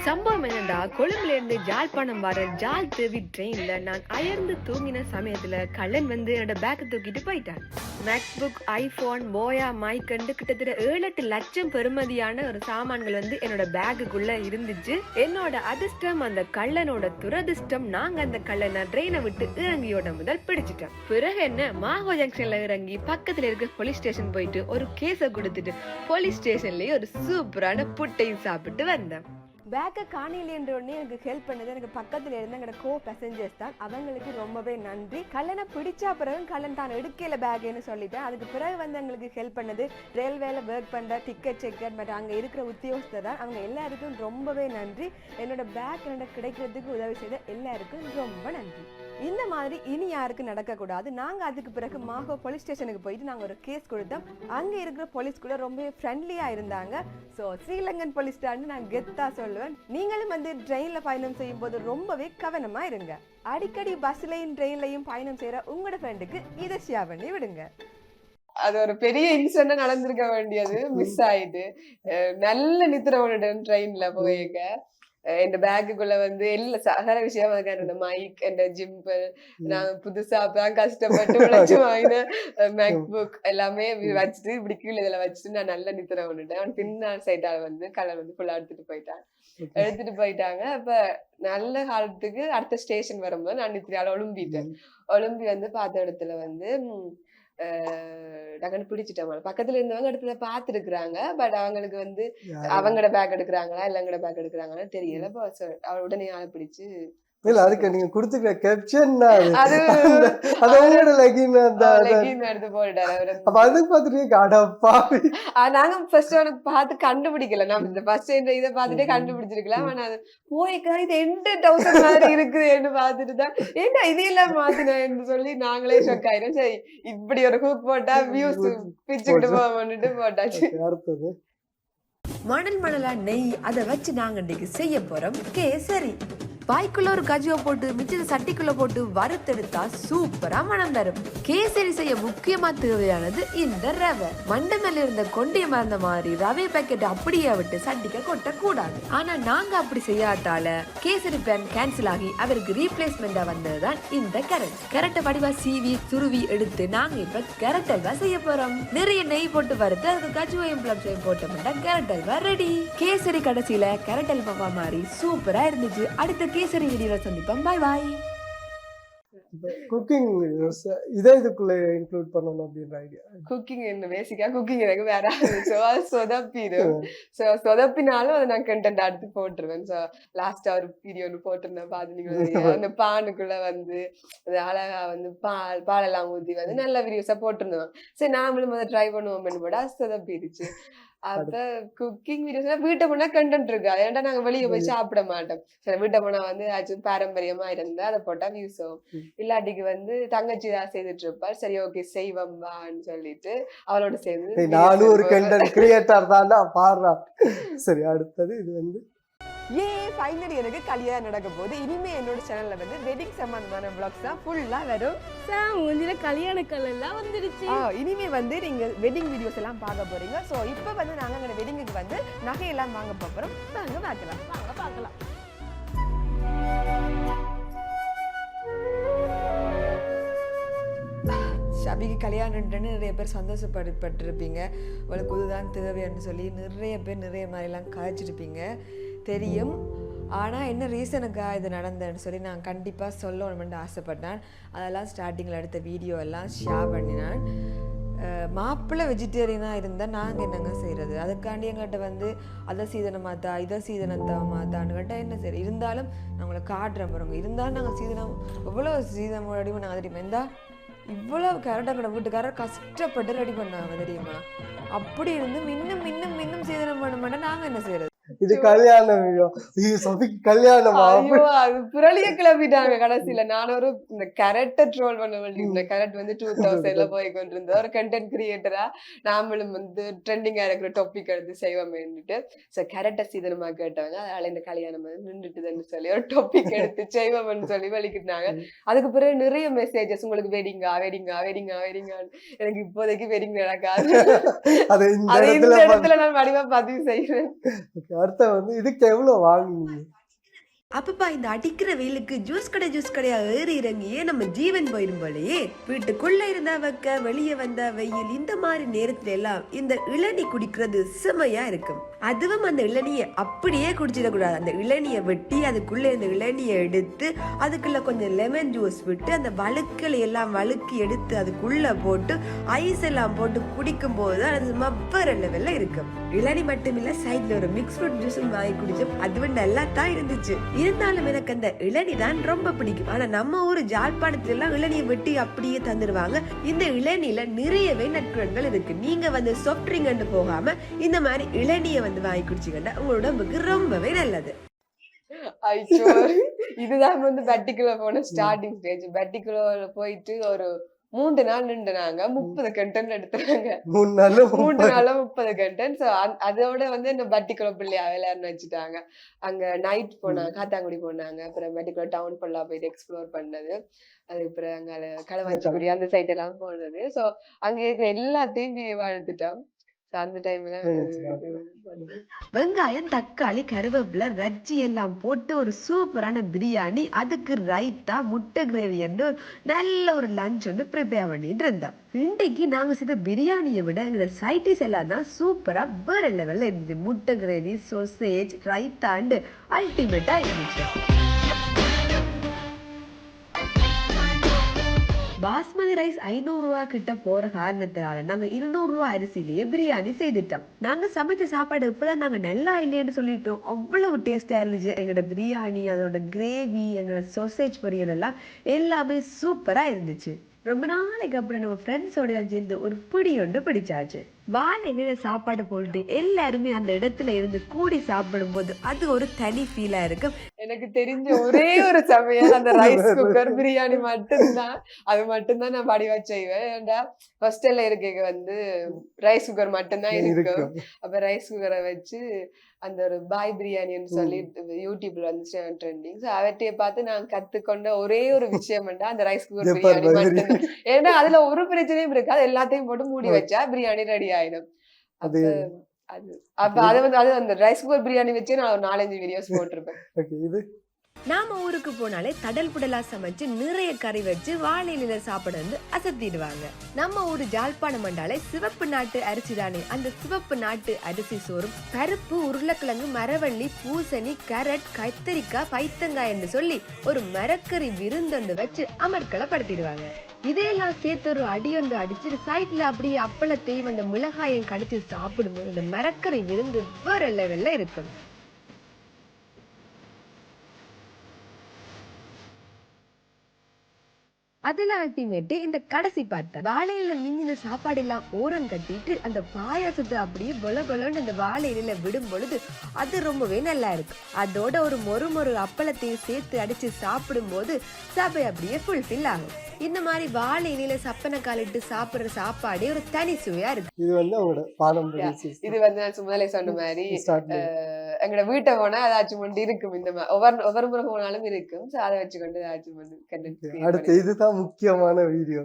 சம்பவம் என்னடா, கொழும்புல இருந்து ஜாழ்ப்பாணம் வர ஜாழ் தேவி ட்ரெயின்ல நான் அயர்ந்து தூங்கின சமயத்துல கள்ளன் வந்து என்னோட பேக்கை தூக்கிட்டு போயிட்டான். மேக்புக், ஐபோன், போயா, மைக் கண்டு கிட்டத்தட்ட 7-8 லட்சம் பெறுமதியான ஒரு சாமான்கள் வந்து என்னோட பேக்குக்குள்ள இருந்துச்சு. என்னோட அதிர்ஷ்டம் அந்த கள்ளனோட துரதிர்ஷ்டம். நாங்க அந்த கள்ளனை ட்ரெயினை விட்டு இறங்கியோட முதல் பிடிச்சிட்டோம். பிறகு என்ன, மாகோ ஜங்ஷன்ல இறங்கி பக்கத்துல இருக்க போலீஸ் ஸ்டேஷன் போயிட்டு ஒரு கேஸை கொடுத்துட்டு போலீஸ் ஸ்டேஷன்லயே ஒரு சூப்பரான புட்டையும் சாப்பிட்டு வந்தேன். பேக்கை காணிலேன்ற உடனே எனக்கு ஹெல்ப் பண்ணது எனக்கு பக்கத்துல இருந்த எங்களோட கோ பேசஞ்சர்ஸ் தான். அவங்களுக்கு ரொம்பவே நன்றி. கல்லனை பிடிச்சா பிறகு கல்லன் தான் எடுக்கல பேக்குன்னு சொல்லிட்டேன். அதுக்கு பிறகு வந்து எங்களுக்கு ஹெல்ப் பண்ணது ரயில்வேல ஒர்க் பண்ற டிக்கெட் செக்கர் மற்றும் அங்கே இருக்கிற உத்தியோகஸ்தர் தான். அவங்க எல்லாருக்கும் ரொம்பவே நன்றி. என்னோட பேக் என்னோட கிடைக்கிறதுக்கு உதவி செய்த எல்லாருக்கும் ரொம்ப நன்றி. இந்த மாதிரி இனி யாருக்கும் நடக்கக்கூடாது. நாங்கள் அதுக்கு பிறகு மாகோ போலீஸ் ஸ்டேஷனுக்கு போயிட்டு நாங்கள் ஒரு கேஸ் கொடுத்தோம். அங்கே இருக்கிற போலீஸ் கூட ரொம்பவே ஃப்ரெண்ட்லியாக இருந்தாங்க. ஸோ ஸ்ரீலங்கன் போலீஸ் ஸ்டாண்டு நான் கெத்தாக சொல்லுவேன். நீங்களும் வந்து ட்ரெயினில் பயணம் செய்யும் போது ரொம்பவே கவனமாக இருங்க. அடிக்கடி பஸ்லையும் ட்ரெயின்லையும் பயணம் செய்கிற உங்களோட ஃப்ரெண்டுக்கு இதை ஷேர் பண்ணி விடுங்க. அது ஒரு பெரிய இன்சிடென்ட் நடந்திருக்க வேண்டியது மிஸ் ஆயிட்டு. நல்ல நித்திரவனுடன் ட்ரெயின்ல போயிருக்க என் பேக்குக்குள்ள வந்து எல்லா சகல விஷயம் இந்த மைக், என் ஜிம்பிள், நான் புதுசா அப்பதான் கஷ்டப்பட்டு உழைச்சு வாங்கின மேக்புக் எல்லாமே வச்சுட்டு இப்படி கீழே இதுல வச்சுட்டு நான் நல்ல நித்திர விட்டுட்டேன். அவன் பின்னால் சைட்டால வந்து கலர் வந்து ஃபுல்லா எடுத்துட்டு போயிட்டாங்க. அப்ப நல்ல காலத்துக்கு அடுத்த ஸ்டேஷன் வரும்போது நான் நித்திரையால ஒழும்பிட்டேன். ஒழும்பி வந்து பார்த்த இடத்துல வந்து டக்குன்னு பிடிச்சிட்டோம். பக்கத்துல இருந்தவங்க இடத்துல பாத்துருக்குறாங்க. பட் அவங்களுக்கு வந்து அவங்களோட பேக் எடுக்கிறாங்களா இல்ல எங்களோட பேக் எடுக்கிறாங்கன்னு தெரியல. அவ உடனே ஆளை பிடிச்சு இல்ல அதுக்கு நீங்க குடுத்துக்கிற கேப்ஷன் அது உங்களோட லெகின் எடுத்து போட்டாரு. அப்ப அதுக்கு பாத்துட்டு அடப்பா நாங்க ஃபர்ஸ்ட் அவனுக்கு பார்த்து கண்டுபிடிக்கல. நம்ம இந்த ஃபர்ஸ்ட் இதை பார்த்துட்டே கண்டுபிடிச்சிருக்கலாம். ஆனா அது போய்க்கா இது 8,000 மாதிரி இருக்குதுன்னு பார்த்துட்டு தான் ஏன்னா இதையெல்லாம் மாத்தினு சொல்லி நாங்களே ஷாக் ஆயிரும். சரி இப்படி ஒரு ஹூக் போட்டா வியூஸ் பிச்சுக்கிட்டு போவோம்னுட்டு போட்டாச்சு. அடுத்தது மணலா நெய் அதை வச்சு நாங்க இன்னைக்கு செய்ய போறோம் கேசரி. பாய்க்குள்ள ஒரு கஜுவை போட்டு மிச்சத்தை சட்டிக்குள்ள போட்டு வறுத்தெடுத்தா சூப்பரா மனம் தரும். கேசரி செய்ய முக்கியமா தேவையானது இந்த ரவை. மண்டை மேல இருந்த கொண்டைய மறந்த மாதிரி ரவை பேக்கெட் அப்படியே விட்டு சட்டிக்க கொட்ட கூடாது. ஆனா நாங்க அப்படி செய்யாதால கேசரி பிளான் கேன்சல் ஆகி அவருக்கு ரீப்ளேஸ்மெண்டா வந்ததுதான் இந்த கேரட். கேரட்டை வடிவா சீவி துருவி எடுத்து நாங்க இப்ப கேரட் அல்வா செய்ய போறோம். நிறைய நெய் போட்டு வறுத்து அதுக்கு கஜுவையும் பிளம்ஸையும் போட்டோம்னா கேரட் அல்வா ரெடி. கேசரி கடைசியில கேரட் அல்வா மாதிரி சூப்பரா இருந்துச்சு. அடுத்த கேசரி வீடியோல சந்திப்போம். பாய் பாய். குக்கிங் வீடியோஸ் இதை இதுக்குள்ள இன்க்ளூட் பண்ணணும் அப்படின்ற ஐடியா. குக்கிங் என்ன பேசிக்கா குக்கிங் எனக்கு வேற சொதப்பிடும். சொதப்பினாலும் அதை நான் கண்டென்ட் அடுத்து போட்டுருவேன். ஸோ லாஸ்டா ஒரு வீடியோ ஒன்று போட்டிருந்தேன் பாத்துனீங்க. அந்த பானுக்குள்ள வந்து அழகா வந்து பாலெல்லாம் ஊத்தி வந்து நல்ல வீடியோஸா போட்டிருந்தேன். சரி நாமளும் அதை ட்ரை பண்ணுவோம் போட சொதப்பிடுச்சு. அப்ப குக்கிங் வீடியோஸ் வீட்டை போனா கண்டென்ட் இருக்கு. ஏன்டா நாங்க வெளியே போய் சாப்பிட மாட்டோம். சரி வீட்டை போனா வந்து ஏதாச்சும் பாரம்பரியமா இருந்தா அதை போட்டா வியூஸ் ஆகும். இல்லாட்டிக்கு வந்து தங்கச்சி தான் செய்துட்டு இருப்பாள். சரி ஓகே செய்வம்பான்னு சொல்லிட்டு அவளோட சேர்ந்து நானும் ஒரு கண்டென்ட் கிரியேட்டர் தான்டா பாடுறா. சரி அடுத்தது இது வந்து ஃபைனலி எனக்கு கல்யாணம் நடக்க போகுது. இனிமே என்னோட சேனல்ல வந்து வெட்டிங் சம்பந்தமான vlogs தான் ஃபுல்லா வரும். கல்யாண கலெல்லாம் வந்துருச்சு. இனிமே வந்து நீங்க வெட்டிங் வீடியோஸ் எல்லாம் பார்க்க போறீங்க. சோ இப்ப வந்து நாங்க எங்க வெட்டிங்குக்கு வந்து நகையெல்லாம் வாங்க போறோம். வாங்க பார்க்கலாம். ஷபிக்கு கல்யாணம்னு நிறைய பேர் சந்தோஷப்பட்டிருப்பீங்க. அவளுக்கு இதுதான் தேவைன்னு சொல்லி நிறைய பேர் நிறைய மாதிரிலாம் கதைச்சிருப்பீங்க தெரியும். ஆனால் என்ன ரீசனுக்காக இது நடந்ததுன்னு சொல்லி நான் கண்டிப்பாக சொல்லணும்னு ஆசைப்பட்டேன். அதெல்லாம் ஸ்டார்டிங்கில் எடுத்த வீடியோ எல்லாம் ஷேர் பண்ணினான். மாப்பிள்ளை வெஜிடேரியனாக இருந்தால் நாங்கள் என்னங்க செய்கிறது? அதுக்காண்டி எங்கிட்ட வந்து அதை சீதனை மாற்றா இதை சீதனத்தை மாற்றான்னு கேட்டால் என்ன சரி இருந்தாலும் நான் உங்களை காட்டுறேன் பாருங்க. இருந்தாலும் நாங்கள் சீதனம் எவ்வளோ சீதனம் ரெடி பண்ணாங்க தெரியுமா? இருந்தால் இவ்வளோ கரெக்டாக கூட வீட்டுக்காரர் கஷ்டப்பட்டு ரெடி பண்ணாங்க தெரியுமா? அப்படி இருந்து இன்னும் சீதனம் பண்ண மாட்டேன். நாங்கள் என்ன செய்யறது? இது கல்யாணம் கல்யாணம் புரளிய கிளப்பிட்டாங்க கடைசியில. நான் ஒரு இந்த கேரக்டர் ட்ரோல் பண்ண வேண்டியிருந்தேன். கேரக்ட் வந்து 2000 போய் கொண்டிருந்த ஒரு கண்டென்ட் கிரியேட்டரா நாமளும் வந்து ட்ரெண்டிங்கா இருக்கிற டாபிக் எடுத்து செய்வோம்னுட்டு கேரக்டர் சீதனமா கேட்டவங்க அதனால இந்த கல்யாணம் வந்து நின்றுட்டுதுன்னு சொல்லி ஒரு டாபிக் எடுத்து செய்வோம்னு சொல்லி வலிக்கிட்டாங்க. அதுக்கு பிறகு நிறைய மெசேஜஸ் உங்களுக்கு வெடிங்கா எனக்கு இப்போதைக்கு வெடிங் நடக்காது. அதை இந்த இடத்துல நான் வடிவா பதிவு செய்யறேன். அடுத்த வந்து இதுக்கு எவ்வளவு வாங்குனீங்க? அப்பப்பா இந்த அடிக்கிற வெயிலுக்கு ஜூஸ் கடையா ஏறி இறங்கியே நம்ம ஜீவன் போயிடும் போலயே. வீட்டுக்குள்ள இருந்தா வைக்க, வெளியே வந்தா வெயில். இந்த மாதிரி நேரத்துல எல்லாம் இந்த இளநீ குடிக்கிறது செமையா இருக்கும். அதுவும் அந்த இளநியை அப்படியே குடிச்சிடக்கூடாது. அந்த இளநியை வெட்டி அதுக்குள்ள இந்த இளநியை எடுத்து அதுக்குள்ள கொஞ்சம் லெமன் ஜூஸ் விட்டு அந்த வழுக்களை எல்லாம் வழுக்கி எடுத்து அதுக்குள்ள போட்டு ஐஸ் எல்லாம் போட்டு குடிக்கும் போது அது மப்பர லெவல்ல இருக்கும். இளநி மட்டும் இல்ல, சைட்ல ஒரு மிக்ஸ் ஃப்ரூட் ஜூஸும் வாங்கி குடிச்சோம். அதுவும் நல்லா தான் இருந்துச்சு. இருந்தாலும் எனக்கு அந்த இளநி தான் ரொம்ப பிடிக்கும். ஆனா நம்ம ஊர் ஜாழ்ப்பாணத்துல எல்லாம் இளநியை வெட்டி அப்படியே தந்துடுவாங்க. இந்த இளநில நிறையவே நற்குணங்கள் இருக்கு. நீங்க வந்து சாஃப்ட் ட்ரிங்க் போகாம இந்த மாதிரி இளநியை வந்து வாங்கி குடிச்சுக்கிட்டா உங்களோட உடம்புக்கு ரொம்பவே நல்லது. ஐயோ, இதுதான் வந்து பெட்டிக்குள்ள போன ஸ்டார்டிங் ஸ்டேஜ். பெட்டிக்குள்ள போயிட்டு ஒரு 3 நாள் நின்றுனாங்க. 30 கண்டென்ட் எடுத்துறாங்க. 3 நாள்ல 3 நாள்ல 30 கண்டென்ட். சோ அதோட வந்து இந்த பெட்டிக்குள்ள பிள்ளையா விளையாடுன்னு வச்சுட்டாங்க. அங்க நைட் போனாங்க, காத்தாங்குடி போனாங்க. அப்புறம் பெட்டிக்குள்ள டவுன் ஃபுல்லா போயிட்டு எக்ஸ்ப்ளோர் பண்ணது. அதுக்கப்புறம் அங்க களவாஞ்சிக்குடி அந்த சைட் எல்லாம் போனது. சோ அங்க இருக்கிற எல்லாத்தையும் வாழ்த்துட்டோம். அந்த டைம்ல வெங்காயம், தக்காளி, கருவேப்பிலை, ரச்சி எல்லாம் போட்டு ஒரு சூப்பரான பிரியாணி, அதுக்கு ரைத்தா, முட்டை கிரேவி என்று நல்ல ஒரு லஞ்ச் வந்து ப்ரிப்பேர் பண்ணிட்டு இருந்தோம். இன்றைக்கு நாங்க செய்த பிரியாணியை விட இந்த சைடிஸ் எல்லாம் தான் சூப்பரா வேற லெவல்ல இருந்துச்சு. முட்டை கிரேவி, சோசேஜ், ரைத்தாண்டு அல்டிமேட்டா இருந்துச்சு. பாஸ்மதி ரைஸ் 500 ரூபாய் கிட்ட போற காரணத்தினால நாங்க 200 ரூபாய் அரிசிலேயே பிரியாணி செய்துட்டோம். நாங்க சமைச்ச சாப்பாடு இப்பதான் நாங்க நல்லா இல்லைன்னு சொல்லிட்டோம். அவ்வளவு டேஸ்டா இருந்துச்சு. எங்களோட பிரியாணி, அதோட கிரேவி, எங்களோட சோசேஜ் பொரியல் எல்லாம் எல்லாமே சூப்பரா இருந்துச்சு. ரொம்ப நாளைக்கு அப்புறம் நம்ம ஃப்ரெண்ட்ஸோட சேர்ந்து ஒரு பிடி ஒன்று பிடிச்சாச்சு. வாழை சாப்பாடு போட்டு எல்லாருமே அந்த இடத்துல இருந்து கூடி சாப்பிடும் போது அது ஒரு தனி ஃபீலா இருக்கும். எனக்கு தெரிஞ்ச ஒரே ஒரு சமையல் அந்த ரைஸ் குக்கர் பிரியாணி மட்டும்தான். அது மட்டும்தான் நான் வடிவா செய்வேன். ஏன்டா ஹாஸ்டல்ல இருக்க வந்து ரைஸ் குக்கர் மட்டும்தான் இருக்கும். அப்ப ரைஸ் குக்கரை வச்சு அந்த ஒரு பாய் பிரியாணின்னு சொல்லி யூடியூப்ல வந்து ட்ரெண்டிங். ஸோ அவற்றைய பார்த்து நான் கத்துக்கொண்ட ஒரே ஒரு விஷயம் அந்த ரைஸ் குக்கர் பிரியாணி மட்டும்தான். ஏன்னா அதுல ஒரு பிரச்சனையும் இருக்காது. எல்லாத்தையும் போட்டு மூடி வச்சா பிரியாணி ரெடி ஆயிடும். அது அப்ப அது வந்து அது அந்த ரைஸ் குக்கர் பிரியாணி வச்சு நான் ஒரு 4-5 வீடியோஸ் போட்டிருப்பேன். நாம ஊருக்கு போனாலே தடல் புடலா சமைச்சு நிறைய கறி வச்சு வாழையில சாப்பிட வந்து அசத்திடுவாங்க. நம்ம ஊரு ஜாழ்ப்பாணம் மண்டாலே சிவப்பு நாட்டு அரிசி தானே. அந்த சிவப்பு நாட்டு அரிசி சோறும் பருப்பு, உருளைக்கிழங்கு, மரவள்ளி, பூசணி, கேரட், கத்திரிக்காய், பைத்தங்காய் என்று சொல்லி ஒரு மரக்கறி விருந்தொண்டு வச்சு அமர்க்களப்படுத்திடுவாங்க. இதையெல்லாம் சேர்த்து ஒரு அடியொன்று அடிச்சு சைட்ல அப்படியே அப்பளத்தையும் அந்த மிளகாயும் கடிச்சு சாப்பிடும்போது இந்த மரக்கறி விருந்து வேற லெவல்ல இருக்கும். அதுல அல்டிமேட்டு இந்த கடைசி பார்த்தா வாழையில மிஞ்சின சாப்பாடு எல்லாம் ஓரம் கட்டிட்டு அந்த பாயாசத்தை அப்படியே பொலன்னு அந்த வாழையில விடும் பொழுது அது ரொம்பவே நல்லா இருக்கும். அதோட ஒரு மொறு அப்பளத்தையும் சேர்த்து அடிச்சு சாப்பிடும் போது சபை அப்படியே ஃபுல்ஃபில் ஆகும். இந்த மாதிரி வாழை இலையில சப்பனை காலிட்டு சாப்பிடுற சாப்பாடே ஒரு தனி சுவையா இருக்கு. இது வந்து அவங்களோட பாரம்பரிய இது வந்து நான் சும்மாலே சொன்ன மாதிரி எங்களோட வீட்டை போனா அதாச்சும் கொண்டு இருக்கும். இந்த மாதிரி ஒவ்வொரு முறை போனாலும் இருக்கும். அதை வச்சுக்கொண்டு ஏதாச்சும் கொண்டு அடுத்து இதுதான் முக்கியமான வீடியோ.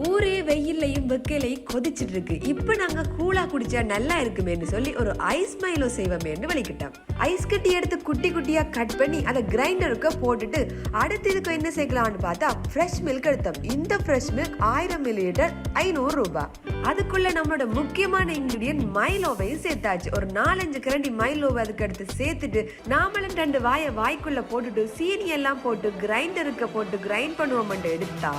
ஊரே வெயிலையும் வெக்கையிலையும் கொதிச்சுட்டு இருக்கு. இப்ப நாங்க கூலா குடிச்சா நல்லா இருக்குமேன்னு சொல்லி ஒரு ஐஸ் மைலோ செய்வோமேன்னு வலிக்கிட்டோம். ஐஸ் கட்டி எடுத்து குட்டி குட்டியா கட் பண்ணி அதை கிரைண்டருக்கு போட்டுட்டு அடுத்து இதுக்கு என்ன சேர்க்கலாம்னு பார்த்தா ஃப்ரெஷ் மில்க் எடுத்தோம். இந்த ஃப்ரெஷ் மில்க் 1000 மில்லிலிட்டர் 500 ரூபாய். அதுக்குள்ள நம்மளோட முக்கியமான இன்கிரிடியன்ட் மைலோவையும் சேர்த்தாச்சு. ஒரு 4-5 கரண்டி மைலோவை அதுக்கு எடுத்து சேர்த்துட்டு நாமளும் 2 வாய்க்குள்ள போட்டுட்டு சீனி எல்லாம் போட்டு கிரைண்டருக்கு போட்டு கிரைண்ட் பண்ணுவோம் எடுத்தா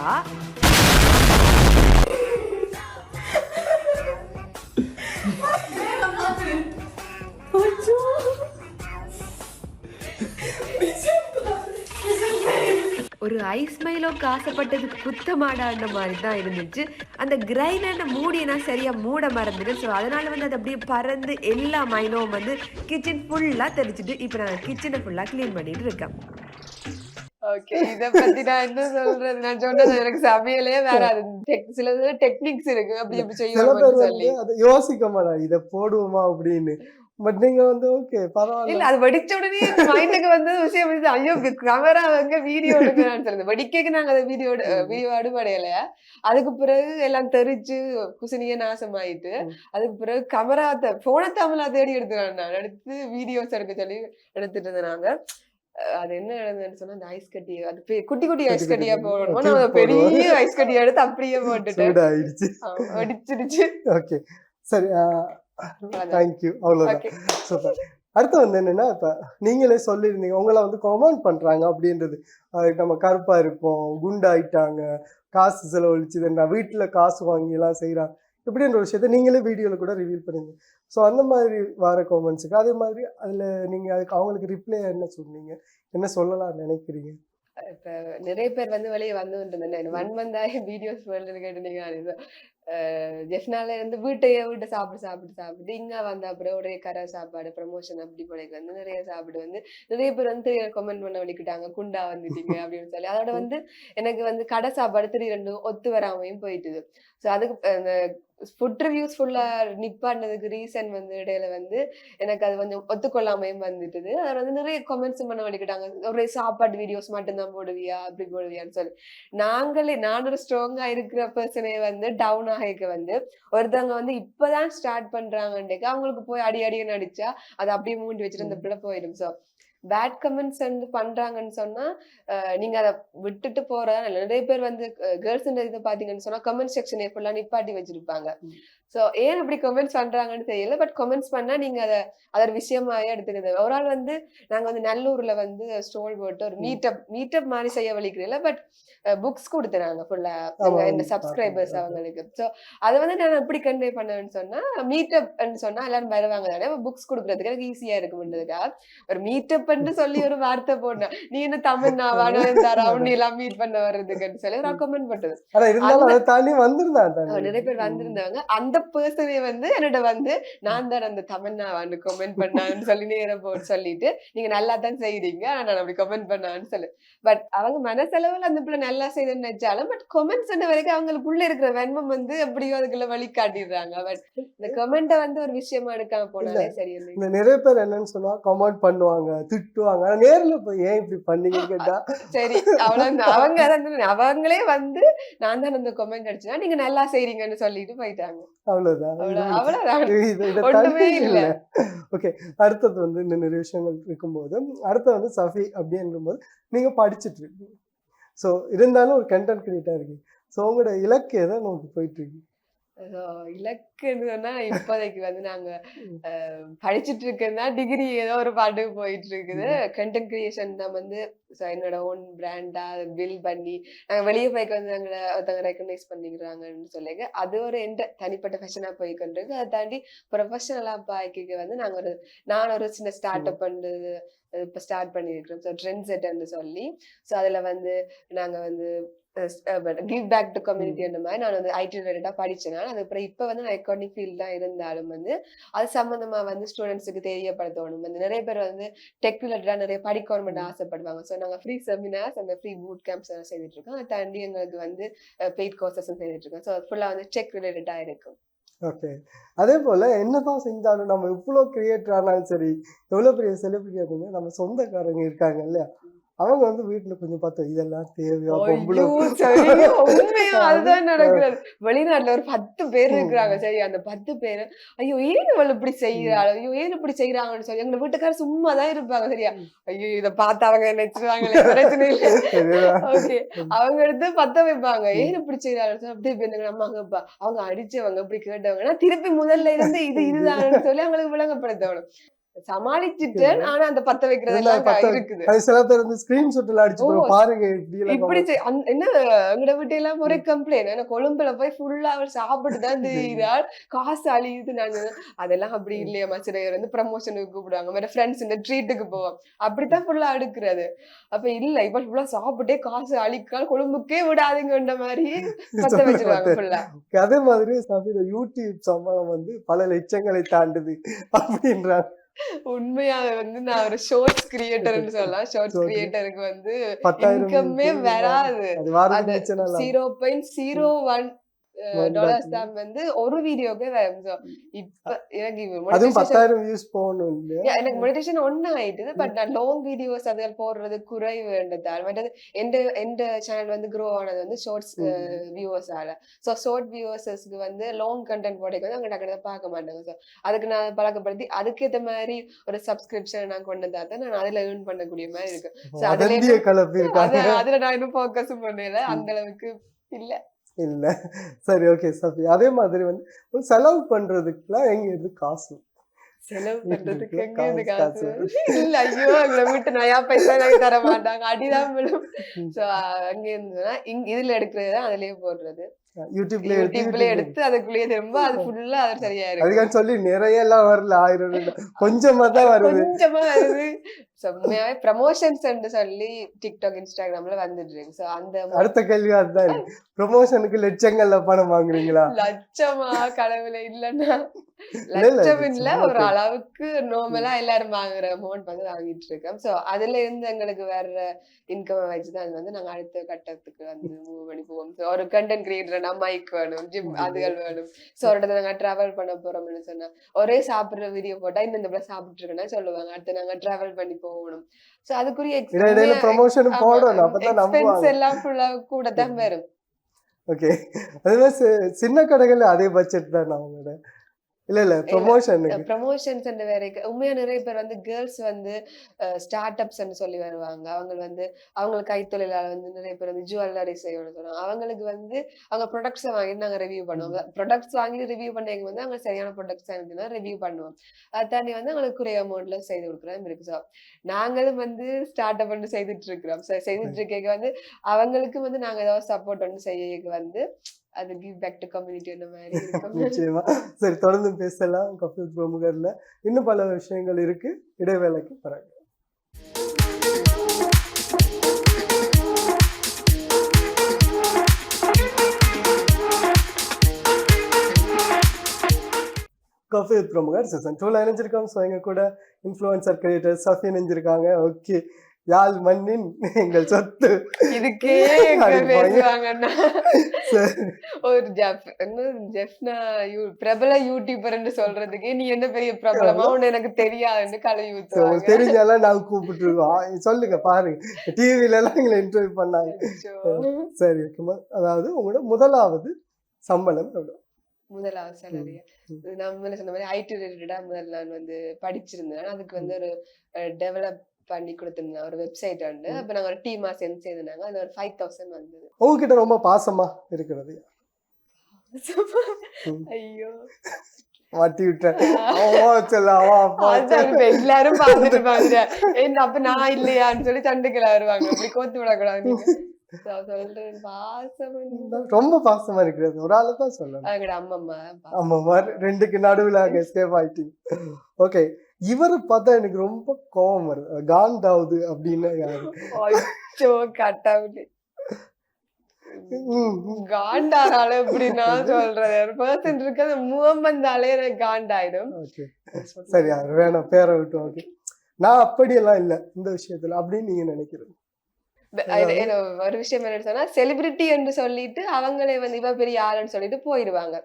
ஒரு ஐஸ் மைலோக்கு ஆசைப்பட்டதுக்கு குத்தமாடான்ற மாதிரி தான் இருந்துச்சு. அந்த கிரைண்டர் மூடினா சரியா மூட மறந்துட்டு. ஸோ அதனால வந்து அது அப்படியே பறந்து எல்லா மைலோவும் வந்து கிச்சன் ஃபுல்லா தெரிச்சுட்டு இப்ப நான் கிச்சனை ஃபுல்லா கிளீன் பண்ணிட்டு இருக்கேன். ஓகே, இத பத்தி நான் என்ன சொல்றது? நான் சொன்னது எனக்கு சமையலே வராது. சில டெக்னிக்ஸ் இருக்கு. அப்படி எப்படி செய்யணும்னு சொல்லி அதை யோசிக்க மாட்டா இதை போடுவோமா அப்படின்னு. பட் நீங்க வந்து ஓகே இல்ல பரவாயில்ல. அது வெடிச்ச உடனே மைண்டுக்கு வந்து விஷயம் வந்து ஐயோ கேமரா எங்க வீடியோ எடுக்கலாம்னு சொல்லுது. வெடிக்கைக்கு நாங்க அதை வீடியோ அடுபடையில அதுக்கு பிறகு எல்லாம் தெரிச்சு குசினிய நாசமாயிட்டு அதுக்கு பிறகு கேமரா போனை தமிழா தேடி எடுத்துக்கலாம். நான் எடுத்து வீடியோஸ் எடுக்க சொல்லி எடுத்துட்டு இருந்தேன் நாங்க. அது என்ன நடந்ததுன்னு சொன்னா அந்த ஐஸ் கட்டி அது குட்டி குட்டி ஐஸ் கட்டியா போடணுமோ நான் பெரிய ஐஸ் கட்டியா எடுத்து அப்படியே போட்டுட்டேன். சூடாயிடுச்சு. வெடிச்சிருச்சு. ஓகே சரி, தேங்க்யூ. அவ்வளோதான். சூப்பர். அடுத்து வந்து என்னன்னா, இப்போ நீங்களே சொல்லியிருந்தீங்க உங்களை வந்து கமெண்ட் பண்றாங்க அப்படின்றது. நம்ம கருப்பா இருப்போம், குண்டாயிட்டாங்க, காசு செலவழிச்சுதுன்றா, வீட்டுல காசு வாங்கி எல்லாம் செய்யறாங்க இப்படின்ற விஷயத்த நீங்களே வீடியோல கூட ரிவீல் பண்ணீங்க. ஸோ அந்த மாதிரி வர கமெண்ட்ஸுக்கு அதே மாதிரி அதுல நீங்க அதுக்கு அவங்களுக்கு ரிப்ளை என்ன சொன்னீங்க, என்ன சொல்லலாம்னு நினைக்கிறீங்க? இப்ப நிறைய பேர் வந்து வெளியே வந்து 1 month ஆகி வீடியோஸ் கேட்டுனீங்க. ஜெஃப்னால இருந்து வீட்டை சாப்பிட்டு இங்க வந்த அப்புறம் ஒரே கரை சாப்பாடு ப்ரமோஷன் அப்படி போனதுக்கு வந்து நிறைய சாப்பிட்டு வந்து நிறைய பேர் வந்து கமெண்ட் பண்ண வலிக்கிட்டாங்க, குண்டா வந்துட்டீங்க அப்படின்னு சொல்லி. அதோட வந்து எனக்கு வந்து கடை சாப்பாடு 3 ஒத்து வராமையும் போயிட்டுது. ஸோ அதுக்கு அந்த ஃபுட் ரிவ்யூஸ் ஃபுல்லா நிப்பாட்டினதுக்கு ரீசன் வந்து இடையில வந்து எனக்கு அது கொஞ்சம் ஒத்துக்கொள்ளாமையும் வந்துட்டுது. அதில் வந்து நிறைய கமெண்ட்ஸ் பண்ண வலிக்கிட்டாங்க, ஒரே சாப்பாடு வீடியோஸ் மட்டும்தான் போடுவியா அப்படி போடுவியான்னு சொல்லி. நான் ஒரு ஸ்ட்ராங்கா இருக்கிற பர்சனே வந்து டவுன் ஆகிக்க வந்து ஒருத்தவங்க வந்து இப்பதான் ஸ்டார்ட் பண்றாங்கன்னுக்கு அவங்களுக்கு போய் அடின்னு அடிச்சா அதை அப்படியே மூண்டி வச்சுட்டு அந்த பிள்ளை போயிடும். ஸோ பேட் கமெண்ட்ஸ் வந்து பண்றாங்கன்னு சொன்னா நீங்க அதை விட்டுட்டு போறதா இல்லை. நிறைய பேர் வந்து கேர்ள்ஸ் இதை பாத்தீங்கன்னு சொன்னா கமெண்ட் செக்ஷன் ஃபுல்லா நிப்பாட்டி வச்சிருப்பாங்க. சோ ஏன் அப்படி கமெண்ட்ஸ் பண்றாங்கன்னு தெரியல. பட் கமெண்ட்ஸ் பண்ணா நீங்க அதை விஷயமாவே எடுத்துக்கிறது. ஒரு ஆள் வந்து நாங்க வந்து நல்லூர்ல வந்து ஸ்டோல் போட்டு ஒரு மீட்டப் மாதிரி செய்ய வலிக்கிறீங்களா, பட் புக்ஸ் கொடுத்துறாங்க ஃபுல்லா என்ன சப்ஸ்கிரைபர்ஸ் அவங்களுக்கு. ஸோ அதை வந்து நான் எப்படி கன்வே பண்ணேன்னு சொன்னா மீட்டப்னு சொன்னா எல்லாரும் வருவாங்க தானே, புக்ஸ் கொடுக்கறதுக்கு எனக்கு ஈஸியா இருக்கும்ன்றதுக்கா ஒரு மீட்டப்னு சொல்லி ஒரு வார்த்தை போட்டேன். நீ என்ன தமிழ்நாவான ரவுண்ட் எல்லாம் மீட் பண்ண வர்றதுக்குன்னு சொல்லி ரெக்கமெண்ட் பண்ணது. நிறைய பேர் வந்திருந்தாங்க. அந்த பர்சனே வந்து என்னோட வந்து நான் தான் அந்த தமிழ்நாவான்னு கமெண்ட் பண்ணான்னு சொல்லி நேரம் போட்டு சொல்லிட்டு நீங்க நல்லா தான் செய்றீங்க, நான் அப்படி கமெண்ட் பண்ணான்னு சொல்லு. பட் அவங்க மனசெலவுல அந்த பிள்ளை நல்லா செய்யுதுன்னு நினைச்சாலும் பட் கமெண்ட்ஸ் வரைக்கும் அவங்களுக்குள்ள இருக்கிற வெண்மம் வந்து எப்படியோ அதுக்குள்ள வழி காட்டிடுறாங்க. பட் இந்த கமெண்ட்டை வந்து ஒரு விஷயமா எடுக்காம போனாலே சரி. இந்த நிறைய பேர் என்னன்னு சொன்னா கமெண்ட் பண்ணுவாங்க, திட்டுவாங்க, ஆனா நேர்ல போய் ஏன் இப்படி பண்ணீங்கன்னு கேட்டா சரி அவ்வளவு அவங்களே வந்து நான் தான் அந்த கமெண்ட் அடிச்சேன்னா நீங்க நல்லா செய்றீங்கன்னு சொல்லிட்டு போயிட்டாங்க. அவ்வளவுதான். ஓகே, அடுத்தது வந்து இந்த நிறைய விஷயங்கள் இருக்கும்போது அடுத்து வந்து சஃபி அப்படிங்கும்போது நீங்க படிச்சுட்டு இருக்கீங்க. ஸோ இருந்தாலும் ஒரு கண்டென்ட் கிரியேட்டா இருக்கீங்க. ஸோ உங்களோட இலக்கு எதை நோக்கி போயிட்டு இருக்கு? இலக்குன்னா இப்போதைக்கு வந்து நாங்க படிச்சுட்டு இருக்கேன்னா டிகிரி ஏதோ ஒரு பாட்டுக்கு போயிட்டு இருக்குது. கண்டென்ட் கிரியேஷன் தான் வந்து என்னோட ஓன் பிராண்டா பில்ட் பண்ணி நாங்க வெளியே போய்க்கு வந்து எங்களை ஒருத்தவங்க ரெக்கக்னைஸ் பண்ணிக்கிறாங்கன்னு சொல்லி அது ஒரு தனிப்பட்ட ஃபேஷனா போய்கிட்டு இருக்கு. அதை தாண்டி ப்ரொஃபஷனலா பாய்க்கு வந்து நான் ஒரு சின்ன ஸ்டார்ட் அப் பண்றது இப்ப ஸ்டார்ட் பண்ணிருக்கிறோம். ஸோ ட்ரெண்ட் செட்னு சொல்லி. ஸோ அதுல வந்து நாங்க வந்து கிவ் பேக் டு கம்யூனிட்டி அந்த மாதிரி நான் வந்து ஐடி ரிலேட்டடா படிச்சேன். அதுக்கப்புறம் இப்ப வந்து நான் அக்கௌண்டிங் ஃபீல்ட் தான் இருந்தாலும் வந்து அது சம்பந்தமா வந்து ஸ்டூடெண்ட்ஸுக்கு தெரியப்படுத்தணும். வந்து நிறைய பேர் வந்து டெக் ரிலேட்டடா நிறைய படிக்கணும்னு ஆசைப்படுவாங்க. ஸோ நாங்க ஃப்ரீ செமினார்ஸ் அந்த ஃப்ரீ பூட் கேம்ப்ஸ் எல்லாம் செய்துட்டு இருக்கோம். அதை தாண்டி எங்களுக்கு வந்து பெய்ட் கோர்சஸ் செய்துட்டு இருக்கோம். ஸோ ஃபுல்லா வந்து டெக் ரிலேட்டடா இருக்கும். ஓகே, அதே போல என்னதான் செஞ்சாலும் நம்ம இவ்வளவு கிரியேட்டர் ஆனாலும் சரி, எவ்வளவு பெரிய செலிபிரிட்டி இருந்தாலும் நம்ம சொந்தக்காரங்க இருக்காங்க இல்லையா, அவங்க வந்து வீட்டுல கொஞ்சம் பார்த்தோம் இதெல்லாம் தேவையா, அதுதான் நடக்கிறது. வெளிநாட்டுல ஒரு 10 பேர் இருக்கிறாங்க. சரி, அந்த 10 பேரு ஐயோ ஏன் இவள் இப்படி செய்யறாள், ஐயோ ஏன் இப்படி செய்யறாங்கன்னு சொல்லி எங்க வீட்டுக்காரர் சும்மாதான் இருப்பாங்க. சரியா, ஐயோ இதை பார்த்து அவங்க நினைச்சிருவாங்களே, பிரச்சனை இல்லை. ஓகே, அவங்க எடுத்து பத்த வைப்பாங்க. ஏன் இப்படி செய்யறாங்க அப்படி அம்மா கேப்பா, அவங்க அடிச்சவங்க இப்படி கேட்டவங்கன்னா திருப்பி முதல்ல இருந்து இதுதான் சொல்லி அவங்களுக்கு விளங்கப்படுத்தணும். சமாளிச்சுட்டேன். ஆனா அந்த பத்த வைக்கிறது எல்லாம் இருக்குது. சில பேர் வந்து ஸ்கிரீன்ஷாட் எல்லாம் அடிச்சு பாருங்க இப்படி என்ன எங்கட வீட்டு எல்லாம் ஒரே கம்ப்ளைண்ட். ஏன்னா கொழும்புல போய் ஃபுல்லா அவர் சாப்பிட்டுதான் தெரியுறாள், காசு அழியுது. நாங்க அதெல்லாம் அப்படி இல்லையா மச்சரையர் வந்து ப்ரமோஷனுக்கு கூப்பிடுவாங்க, வேற ஃப்ரெண்ட்ஸ் இந்த ட்ரீட்டுக்கு போவோம், அப்படித்தான் ஃபுல்லா அடுக்குறது. அப்ப இல்ல இப்ப ஃபுல்லா சாப்பிட்டே காசு அழிக்கால் கொழும்புக்கே விடாதுங்கன்ற மாதிரி பத்த வச்சிருவாங்க ஃபுல்லா. அதே மாதிரி யூடியூப் சம்பளம் வந்து பல லட்சங்களை தாண்டுது அப்படின்றாங்க. உண்மையாக வந்து நான் ஒரு ஷார்ட்ஸ் கிரியேட்டர்னு சொல்லலாம். ஷார்ட்ஸ் கிரியேட்டருக்கு வந்து இன்கம்மே வராது. அது 0.01 டாலர்ஸ் தான் வந்து ஒரு வீடியோக்கே வரும். So, இப்ப எனக்கு அதுவும் monetization 10,000 வியூஸ் போகணும் இல்லையா? எனக்கு மெடிடேஷன் ஒண்ணு ஆயிட்டுது. பட் நான் லாங் வீடியோஸ் அதில் போடுறது குறைவுன்றதால் மற்றது எந்த சேனல் வந்து க்ரோ ஆனது வந்து ஷார்ட்ஸ் வியூவர்ஸால. ஸோ ஷார்ட் வியூவர்ஸஸ்க்கு வந்து லாங் கண்டென்ட் போடைக்கு வந்து அவங்க டக்குனு பார்க்க மாட்டாங்க. ஸோ அதுக்கு நான் பழக்கப்படுத்தி அதுக்கேற்ற மாதிரி ஒரு சப்ஸ்கிரிப்ஷன் நான் கொண்டு வந்தா தான் நான் அதில் ஏர்ன் பண்ணக்கூடிய மாதிரி இருக்கு. ஸோ அதந்திய கலப்பு இருக்காங்க. அதுல நான் இன்னும் ஃபோக்கஸும் பண்ணல அந்த அளவுக்கு இல்ல. இல்ல. சரி, ஓகே சஃபி. அதே மாதிரி வந்து ஒரு செலவு பண்றதுக்குலாம் எங்க இருந்து காசு? செலவு பண்றதுக்கு எங்க இருந்து காசு. காசு? இல்ல ஐயோ எங்களை வீட்டு நயா பைசா எனக்கு தர மாட்டாங்க. அடிதான் விழும். ஸோ அங்க இருந்துன்னா இதுல எடுக்கிறது தான் அதுலயே போடுறது. யூடியூப்ல எடுத்து அதுக்குள்ளேயே திரும்ப அது ஃபுல்லா அது சரியா இருக்கு. அதுக்கான சொல்லி நிறைய எல்லாம் வரல, 1000 கொஞ்சமா தான் வருது. கொஞ்சமா வருது. செம்மையாவே ப்ரமோஷன்ஸ் சொல்லி டிக்டாக் இன்ஸ்டாகிராம்ல வந்துட்டு இருக்கு. ஸோ அந்த அடுத்த கேள்வி அதுதான் இருக்கு. ப்ரொமோஷனுக்கு லட்சங்கள்ல பணம் வாங்குறீங்களா? லட்சமா கடவுளை இல்லன்னா லட்சம் இல்ல ஒரு அளவுக்கு நார்மலா எல்லாரும் வாங்குற அமௌண்ட் வந்து வாங்கிட்டு இருக்கோம். சோ அதுல இருந்து எங்களுக்கு வேற இன்கம் வச்சுதான் வந்து நாங்க அடுத்த கட்டத்துக்கு வந்து மூவ் பண்ணி போவோம். ஒரு கண்டென்ட் கிரியேட்டர்னா மைக் வேணும், ஜிம் அதுகள் வேணும். சோ ஒரு இடத்துல நாங்க டிராவல் பண்ண போறோம்னு சொன்னா ஒரே சாப்பிடுற வீடியோ போட்டா இந்த பிள்ளை சாப்பிட்டு இருக்கேன்னா சொல்லுவாங்க. அடுத்து நாங்க டிராவல் பண்ணி போகணும். சோ அதுக்குரிய ப்ரொமோஷன் போடணும், அப்பதான் நம்புவாங்க. எல்லாம் ஃபுல்லா கூட தான் வரும். ஓகே. அதுவே சின்ன கடைகள்ல அதே பட்ஜெட் தான் அவங்களோட. இல்ல ப்ரமோஷன்ஸ் வேற உண்மையா நிறைய பேர் வந்து கேர்ள்ஸ் வந்து ஸ்டார்ட் அப்ஸ் சொல்லி வருவாங்க. அவங்க வந்து அவங்களுக்கு கைத்தொழிலாள வந்து நிறைய பேர் வந்து ஜுவல்லரி செய்யணும்னு சொல்லுவாங்க. அவங்களுக்கு வந்து அவங்க ப்ராடக்ட்ஸை வாங்கிட்டு நாங்க ரிவ்யூ பண்ணுவோம். ப்ராடக்ட்ஸ் வாங்கிட்டு ரிவ்யூ பண்ணவங்க வந்து அவங்க சரியான ப்ராடக்ட்ஸ் வாங்கினா ரிவ்யூ பண்ணுவோம். அதை தாண்டி வந்து அவங்களுக்கு குறைய அமௌண்ட்ல செய்து கொடுக்குறோம் இருக்கு. ஸோ நாங்களும் வந்து ஸ்டார்ட் அப் வந்து செய்துட்டு இருக்கிறோம். செய்துட்டு இருக்க வந்து அவங்களுக்கு வந்து நாங்க ஏதாவது சப்போர்ட் வந்து செய்ய வந்து அது கிவ் பேக் டு கம்யூனிட்டி அந்த மாதிரி இருக்கும். நிச்சயமா. சரி, தொடர்ந்து பேசலாம். கஃபீல் பிரமுகர்ல இன்னும் பல விஷயங்கள் இருக்கு. இடைவேளைக்கு பிறகு. கஃபீல் பிரமுகர் சீசன் 2ல இணைஞ்சிருக்கோம். ஸோ எங்க கூட இன்ஃப்ளூயன்சர் கிரியேட்டர் சஃபி இணைஞ்சிருக்காங்க. ஓகே, யாழ் மண்ணின் எங்கள் சொத்து இதுக்கே பேசுவாங்கன்னா ஒரு ஜெஃப்னா பிரபல யூடியூபர்ன்னு சொல்றதுக்கு நீ என்ன பெரிய பிரபலமா ஒண்ணு எனக்கு தெரியாதுன்னு கழுவி ஊத்துவாங்க. தெரிஞ்சாலும் நாங்க கூப்பிட்டு இருக்கோம். சொல்லுங்க, பாருங்க, டிவில எல்லாம் எங்களை இன்டர்வியூ பண்ணாங்க. சரி, அதாவது உங்களோட முதலாவது சம்பளம் எவ்வளவு? முதலாவது சேலரி நம்ம சொன்ன மாதிரி ஐடி ரிலேட்டடா முதல்ல நான் வந்து படிச்சிருந்தேன். அதுக்கு வந்து ஒரு டெவலப் பண்ணி கொடுத்திருந்தேன் ஒரு வெப்சைட் வந்து. அப்ப நாங்க ஒரு டீமா சேர்ந்து செய்தாங்க. அது ஒரு 5,000 வந்தது. உங்ககிட்ட ரொம்ப பாசமா இருக்கிறது? ஐயோ மாட்டி விட்டேன். எல்லாரும் பாத்துட்டு பாருங்க. அப்ப நான் இல்லையான்னு சொல்லி சண்டைக்குள்ள வருவாங்க. அப்படி கோத்து விடக்கூடாது. சொல்றேன் பாசம் ரொம்ப பாசமா இருக்கிறது ஒரு ஆளு தான் சொல்லணும். அம்மா 2க்கு நடுவுல எஸ்கேப் ஆயிட்டீங்க. ஓகே, இவரை பார்த்தா எனக்கு ரொம்ப கோபம் வருது. காண்டாவுது அப்படின்னு யாரு? காண்டாரால எப்படின்னா சொல்றது ஒரு பர்சன் இருக்கு, அந்த முகம் வந்தாலே எனக்கு காண்டாயிடும். சரி, வேணாம், பேரை விட்டு. ஓகே, நான் அப்படியெல்லாம் இல்லை இந்த விஷயத்துல அப்படின்னு நீங்க நினைக்கிறது? ஒரு விஷயம் என்ன சொன்னா, செலிபிரிட்டி என்று சொல்லிட்டு அவங்களே வந்து இவ பெரிய ஆளுன்னு சொல்லிட்டு போயிடுவாங்க.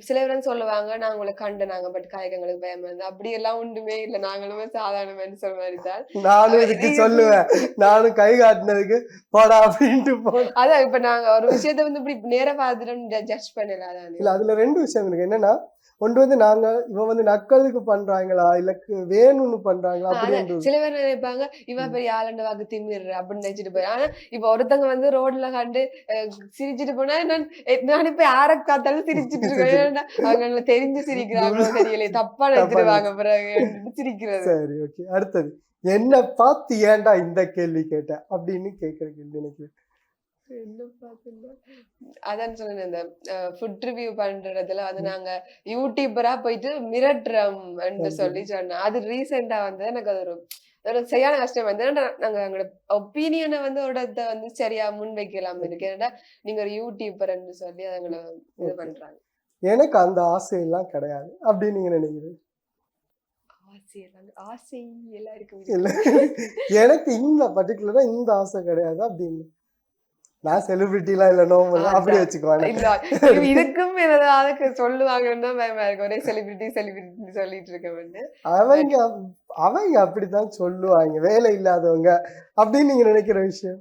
சில பேர் சொல்லுவாங்க நான் உங்களை கண்டனாங்க, பட் காயங்களுக்கு பயமா இருந்தா அப்படி எல்லாம் ஒன்றுமே இல்லை, நாங்களுமே சாதாரண சொல்ல மாதிரிதான். நானும் இதுக்கு சொல்லுவேன், நானும் கை காட்டினதுக்கு போடா அப்படின்ட்டு போனேன். அதான் இப்ப நாங்க ஒரு விஷயத்த வந்து இப்படி நேர பார்த்துட்டு ஜட்ஜ் பண்ணலாம். இல்ல, அதுல 2 விஷயம் இருக்கு. என்னன்னா, ஒன்று வந்து நாங்க இவன் வந்து நக்கலுக்கு பண்றாங்களா இல்ல வேணும்னு பண்றாங்களா அப்படின்னு. சில பேர் நினைப்பாங்க இவ பெரிய ஆளண்ட வாக்கு திமிரு அப்படின்னு நினைச்சிட்டு போய். ஆனா இப்ப ஒருத்தங்க வந்து ரோட்ல கண்டு சிரிச்சுட்டு போனா நான் இப்ப யார காத்தாலும் சிரிச்சுட்டு இருக்கேன். அவங்க தெரிஞ்சு சிரிக்கிறாங்களோ தெரியல, தப்பா நினைச்சிருவாங்க பிறகு சிரிக்கிறது. சரி, ஓகே. அடுத்தது, என்ன பார்த்து ஏன்டா இந்த கேள்வி கேட்ட அப்படின்னு கேட்கிற கேள்வி நினைக்கிறேன். என்ன பாத்தீங்கன்னா அதான் சொன்னேன், இந்த ஃபுட் ரிவ்யூ பண்றதுல வந்து நாங்க யூடியூபரா போயிட்டு மிரட்டுறோம் சொல்லி சொன்னேன். அது ரீசெண்டா வந்து எனக்கு அது ஒரு சரியான கஷ்டம் வந்து. நாங்க எங்களோட ஒப்பீனியனை வந்து ஒரு இடத்த வந்து சரியா முன் வைக்கலாம் இருக்கு. ஏன்னா நீங்க ஒரு யூடியூபர் சொல்லி அதுங்களை இது பண்றாங்க. எனக்கு அந்த ஆசையெல்லாம் கிடையாது அப்படின்னு நீங்க நினைக்கிறீங்க? ஆசை எல்லாருக்கும் இல்ல, எனக்கு இந்த பர்டிகுலரா இந்த ஆசை கிடையாது அப்படின்னு. நான் செலிபிரிட்டிலாம் இல்லை நோம்பல் அப்படி வச்சுக்குவாங்க. இல்ல இதுக்கும் ஏதாவது சொல்லுவாங்கன்னா பயமா இருக்கு. ஒரே செலிபிரிட்டி செலிபிரிட்டி சொல்லிட்டு இருக்க வந்து அவங்க அவங்க அப்படித்தான் சொல்லுவாங்க, வேலை இல்லாதவங்க அப்படின்னு நீங்க நினைக்கிற விஷயம்.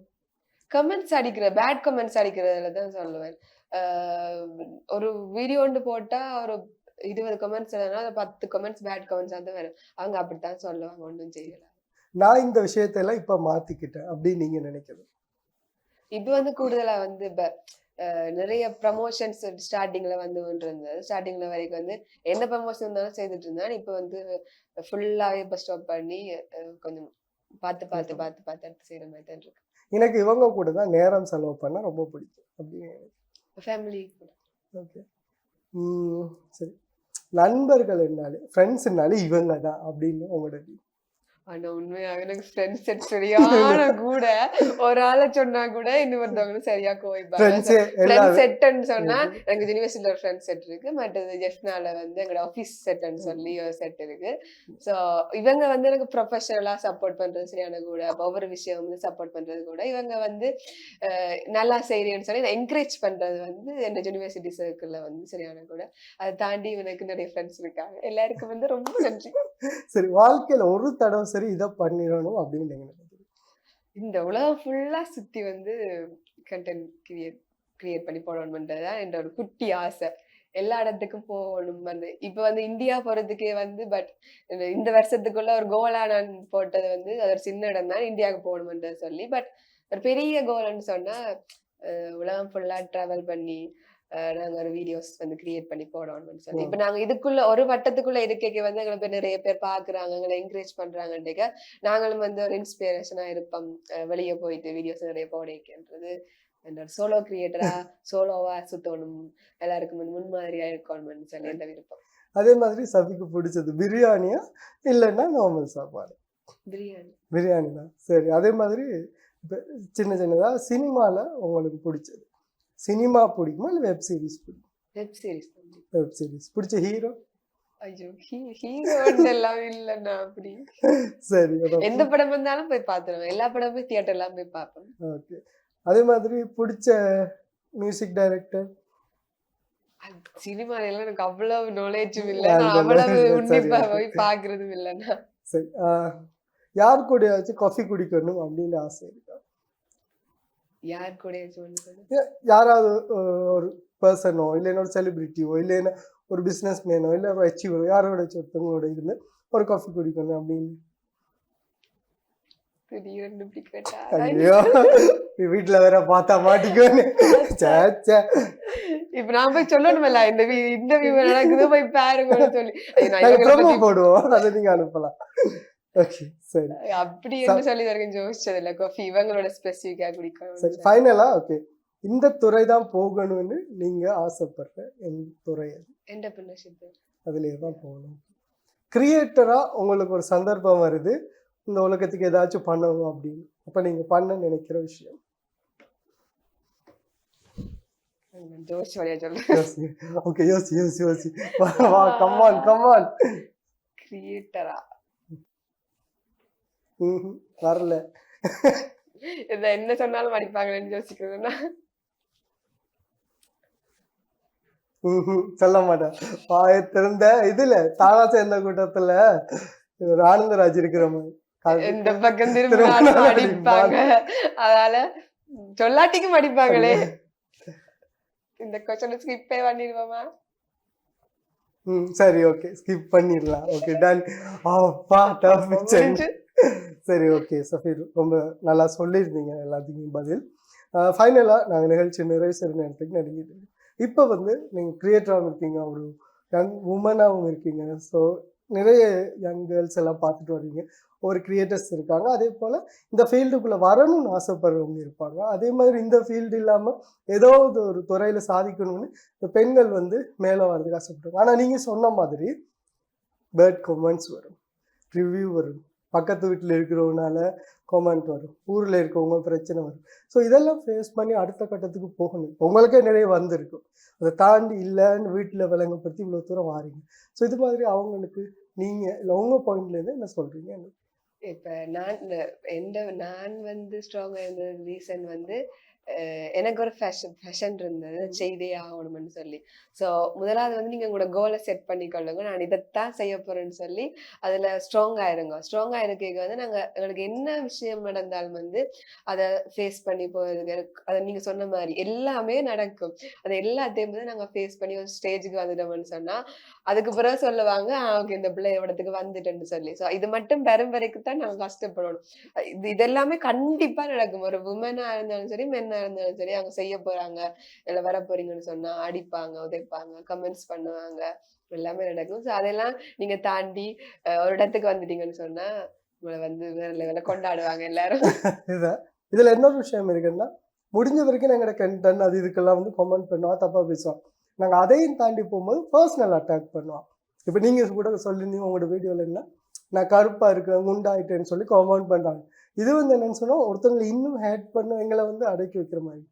கமெண்ட்ஸ் அடிக்கிற பேட் கமெண்ட்ஸ் அடிக்கிறதுல தான் சொல்லுவேன். ஒரு வீடியோ ஒன்று போட்டா ஒரு 20 கமெண்ட்ஸ் இல்லைன்னா 10 கமெண்ட்ஸ் பேட் கமெண்ட்ஸ் வந்து வரும். அவங்க அப்படித்தான் சொல்லுவாங்க, ஒன்றும் செய்யல. நான் இந்த விஷயத்தெல்லாம் இப்ப மாத்திக்கிட்டேன் அப்படின்னு நீங்க நினைக்கிறது? இப்ப வந்து கூடுதலா வந்து இப்ப நிறைய ப்ரமோஷன்ஸ் ஸ்டார்டிங்ல வந்து ஒன்று இருந்தது. ஸ்டார்டிங்ல வரைக்கும் வந்து எந்த ப்ரமோஷன் இருந்தாலும் செய்துட்டு இருந்தேன். இப்ப வந்து ஃபுல்லாவே இப்ப ஸ்டாப் பண்ணி கொஞ்சம் பார்த்து பார்த்து பார்த்து பார்த்து எடுத்து செய்யற மாதிரி தான் இருக்கு. எனக்கு இவங்க கூட தான் நேரம் செலவு பண்ண ரொம்ப பிடிக்கும் அப்படின்னு. ஃபேமிலி கூட. ஓகே, சரி. நண்பர்கள் என்னாலே ஃப்ரெண்ட்ஸ்னாலே இவங்க தான் அப்படின்னு உங்களோட view? ஆனா உண்மையாக எனக்கு ஃப்ரெண்ட்ஸ் செட் சரியான கூட ஒரு ஆளை சொன்னா கூட இன்னொருத்தவங்களும் சரியா கோவிப்பாங்க. ஃப்ரெண்ட்ஸே ஃப்ரெண்ட் எல்லாரும் செட்ன்னு சொன்னா எனக்கு யூனிவர்சிட்டியில ஒரு ஃப்ரெண்ட் செட் இருக்கு. மற்றது ஜெஃப்னால வந்து எங்களோட ஆஃபீஸ் செட்ன்னு சொல்லி ஒரு செட் இருக்கு. ஸோ இவங்க வந்து எனக்கு ப்ரொஃபஷனலா சப்போர்ட் பண்றது சரியான கூட, ஒவ்வொரு விஷயம் வந்து சப்போர்ட் பண்றது கூட. இவங்க வந்து நல்லா செய்யறேன்னு சொல்லி என்கரேஜ் பண்றது வந்து என்னோட யூனிவர்சிட்டி சர்க்கிள்ல வந்து சரியான கூட. அதை தாண்டி எனக்கு நிறைய ஃப்ரெண்ட்ஸ் இருக்காங்க. எல்லாருக்கும் வந்து ரொம்ப நன்றி. சரி, வாழ்க்கையில ஒரு தடவை சரி இதை பண்ணிடணும் அப்படின்னு நீங்க நினைக்கிறீங்க? இந்த உலகம் ஃபுல்லா சுத்தி வந்து கண்டென்ட் கிரியேட் பண்ணி போடணும்ன்றதுதான் என்னோட ஒரு குட்டி ஆசை. எல்லா இடத்துக்கும் போகணும் வந்து இப்ப வந்து இந்தியா போறதுக்கே வந்து பட் இந்த வருஷத்துக்குள்ள ஒரு கோலா நான் போட்டது வந்து அது ஒரு சின்ன இடம் தான், இந்தியாவுக்கு போகணும்ன்றது சொல்லி. பட் ஒரு பெரிய கோல்னு சொன்னா உலகம் ஃபுல்லா டிராவல் பண்ணி நாங்க ஒரு வீடியோஸ் வந்து கிரியேட் பண்ணி போடணும்னு சொல்லி. இப்ப நாங்க இதுக்குள்ள ஒரு வட்டத்துக்குள்ள இருக்கைக்கு வந்து எங்களை பேர் நிறைய பேர் பாக்குறாங்க, எங்களை என்கரேஜ் பண்றாங்கன்றக்க நாங்களும் வந்து ஒரு இன்ஸ்பிரேஷனா இருப்போம். வெளியே போயிட்டு வீடியோஸ் நிறைய போடன்றது என்னோட சோலோ கிரியேட்டரா சோலோவா சுத்தணும், எல்லாருக்கும் வந்து முன்மாதிரியா இருக்கணும்னு சொல்லி எந்த விருப்பம். அதே மாதிரி சபிக்கு பிடிச்சது பிரியாணியா இல்லைன்னா நார்மல் சாப்பாடு? பிரியாணி. பிரியாணி தான். சரி, அதே மாதிரி இப்போ சின்ன சின்னதாக சினிமாவில் உங்களுக்கு பிடிச்சது? சினிமா பிடிக்குமா இல்லை வெப் சீரிஸ் பிடிக்கும்? Web series. Web series. பிடிச்ச ஹீரோ? ஐயோ ஹீரோ எல்லாம் இல்லைண்ணா அப்படி. சரி, எந்த படம் வந்தாலும் போய் பார்த்துருவேன். எல்லா படமும் தியேட்டர்லாம் போய் பார்ப்பேன். ஓகே. அதே மாதிரி பிடிச்ச மியூசிக் டைரக்டர்? சினிமால எல்லாம் எனக்கு அவ்வளவு நாலேஜும் இல்லை, நான் அவ்வளவு உன்னிப்பா போய் பாக்குறதும் இல்லைண்ணா. சரி, யார் கூடயாச்சும் காஃபி குடிக்கணும் அப்படின்னு ஆசை இருக்கா? யார் கூடயாச்சும் யாராவது ஒரு பர்சனோ இல்லைன்னா ஒரு செலிபிரிட்டியோ இல்லைன்னா ஒரு பிஸ்னஸ் மேனோ இல்லை ஒரு அச்சீவரோ யாரோட ஒருத்தவங்களோட இருந்து ஒரு காஃபி குடிக்கணும் அப்படின்னு? திடீர்னு இப்படி கேட்டா ஐயோ, வீட்டுல வேற பார்த்தா மாட்டிக்குவேன்னு. இப்ப நான் போய் சொல்லணும்ல இந்த நடக்குது போய் பாருங்கன்னு சொல்லி போடுவோம், அதை நீங்க அனுப்பலாம். ஓகே, சரி. அப்படி என்ன சொல்லி வரைக்கும் யோசிச்சது இல்ல. காஃபி இவங்களோட ஸ்பெசிஃபிக்கா குடிக்கணும். சரி, ஃபைனலா ஓகே, இந்த துறை தான் போகணும்னு நீங்க ஆசைப்படுற எந்த துறை அது? என்டர்பிரினர்ஷிப். அதுலயே தான் போகணும். கிரியேட்டரா உங்களுக்கு ஒரு சந்தர்ப்பம் வருது, இந்த உலகத்துக்கு ஏதாச்சும் பண்ணணும் அப்படின்னு, அப்ப நீங்க பண்ண நினைக்கிற விஷயம்? ஜோஷ் வழியா சொல்றேன். ஓகே, யோசி யோசி யோசி. வா, கமான் கமான். கிரியேட்டரா வரல. இத என்ன சொன்னாலும் அடிப்பாங்கன்னு யோசிக்கிறதுன்னா சொல்ல மாட்டேன். பாய திறந்த இதுல தானா சேர்ந்த கூட்டத்துல ஒரு ஆனந்தராஜ் இருக்கிற மாதிரி இந்த பக்கம் திரும்ப அடிப்பாங்க, அதனால சொல்லாட்டிக்கும் அடிப்பாங்களே. இந்த கொஸ்டின் ஸ்கிப் பண்ணிடுவோமா? சரி, ஓகே, ஸ்கிப் பண்ணிடலாம். Okay, done. அப்பா டஃப். சரி, ஓகே சஃபீர், ரொம்ப நல்லா சொல்லியிருந்தீங்க எல்லாத்துக்கும் பதில். ஃபைனலாக நாங்கள் நிகழ்ச்சி நிறைவு செய்கிற நேரத்துக்கு நெருங்கிட்டு இப்போ வந்து நீங்கள் கிரியேட்டராகவும் இருக்கீங்க, ஒரு யங் உமனாகவும் இருக்கீங்க. ஸோ நிறைய யங் கேர்ள்ஸ் எல்லாம் பார்த்துட்டு வரீங்க, ஒரு கிரியேட்டர்ஸ் இருக்காங்க. அதே போல் இந்த ஃபீல்டுக்குள்ளே வரணும்னு ஆசைப்படுறவங்க இருப்பாங்க. அதே மாதிரி இந்த ஃபீல்டு இல்லாமல் ஏதோ ஒரு துறையில் சாதிக்கணும்னு இந்த பெண்கள் வந்து மேலே வர்றதுக்கு ஆசைப்படுறாங்க. ஆனால் நீங்கள் சொன்ன மாதிரி பேட் கமெண்ட்ஸ் வரும், ரிவ்யூ வரும், பக்கத்து வீட்டில் இருக்கிறவனால கமெண்ட் வரும், ஊரில் இருக்கவங்க பிரச்சனை வரும். ஸோ இதெல்லாம் ஃபேஸ் பண்ணி அடுத்த கட்டத்துக்கு போகணும். உங்களுக்கே நிறைய வந்திருக்கும், அதை தாண்டி இல்லைன்னு வீட்டில் விளங்கப்படுத்தி இவ்வளோ தூரம் வாரீங்க. ஸோ இது மாதிரி அவங்களுக்கு நீங்கள் இல்லை உங்கள் பாயிண்ட்லேருந்து என்ன சொல்கிறீங்க? இப்ப நான் வந்து ஸ்ட்ராங்கா இருந்த ரீசன் வந்து எனக்கு ஒரு ஃபேஷன் இருந்தது செய்தே ஆகணும்னு சொல்லி. ஸோ முதலாவது வந்து நீங்க உங்களோட கோலை செட் பண்ணிக்கொள்ளுங்க. நான் இதைத்தான் செய்ய போறேன்னு சொல்லி அதுல ஸ்ட்ராங்கா இருங்க. ஸ்ட்ராங்கா இருக்க வந்து எங்களுக்கு என்ன விஷயம் நடந்தாலும் வந்து அதை ஃபேஸ் பண்ணி போறதுக்கு அதை நீங்க சொன்ன மாதிரி எல்லாமே நடக்கும். அது எல்லாத்தையும் வந்து நாங்க ஃபேஸ் பண்ணி ஒரு ஸ்டேஜுக்கு வந்துட்டோம்னு சொன்னா அதுக்கு பிறகு சொல்லுவாங்க ஓகே இந்த பிள்ளை இடத்துக்கு வந்துட்டேன்னு சொல்லி. ஸோ இது மட்டும் பெறும் வரைக்கும் தான் நாங்க கஷ்டப்படணும். இது எல்லாமே கண்டிப்பா நடக்கும். ஒரு உமனா இருந்தாலும் சரி மென்னா இருந்தாலும் சரி அவங்க செய்ய போறாங்க இல்ல வர போறீங்கன்னு சொன்னா அடிப்பாங்க உதைப்பாங்க கமெண்ட்ஸ் பண்ணுவாங்க எல்லாமே நடக்கும். ஸோ அதெல்லாம் நீங்க தாண்டி ஒரு இடத்துக்கு வந்துட்டீங்கன்னு சொன்னா உங்களை வந்து வேற லெவல்ல கொண்டாடுவாங்க எல்லாரும். இதுதான் இதுல இன்னொரு விஷயம் இருக்குன்னா முடிஞ்ச வரைக்கும் எங்களோட கண்டென்ட் அது இதுக்கெல்லாம் வந்து கமெண்ட் பண்ணுவோம், தப்பா பேசுவோம். நாங்க அதையும் தாண்டி போகும்போது பர்சனல் அட்டாக் பண்ணுவோம். இப்போ நீங்க கூட சொல்லியிருந்தீங்க உங்களோட வீடியோல என்ன நான் கருப்பா இருக்கேன் குண்டாயிட்டேன்னு சொல்லி கமெண்ட் பண்றாங்க. இது வந்து என்னன்னு சொன்னா ஒருத்தவங்களை இன்னும் ஹேட் பண்ண எங்களை வந்து அடக்கி வைக்கிற மாதிரி.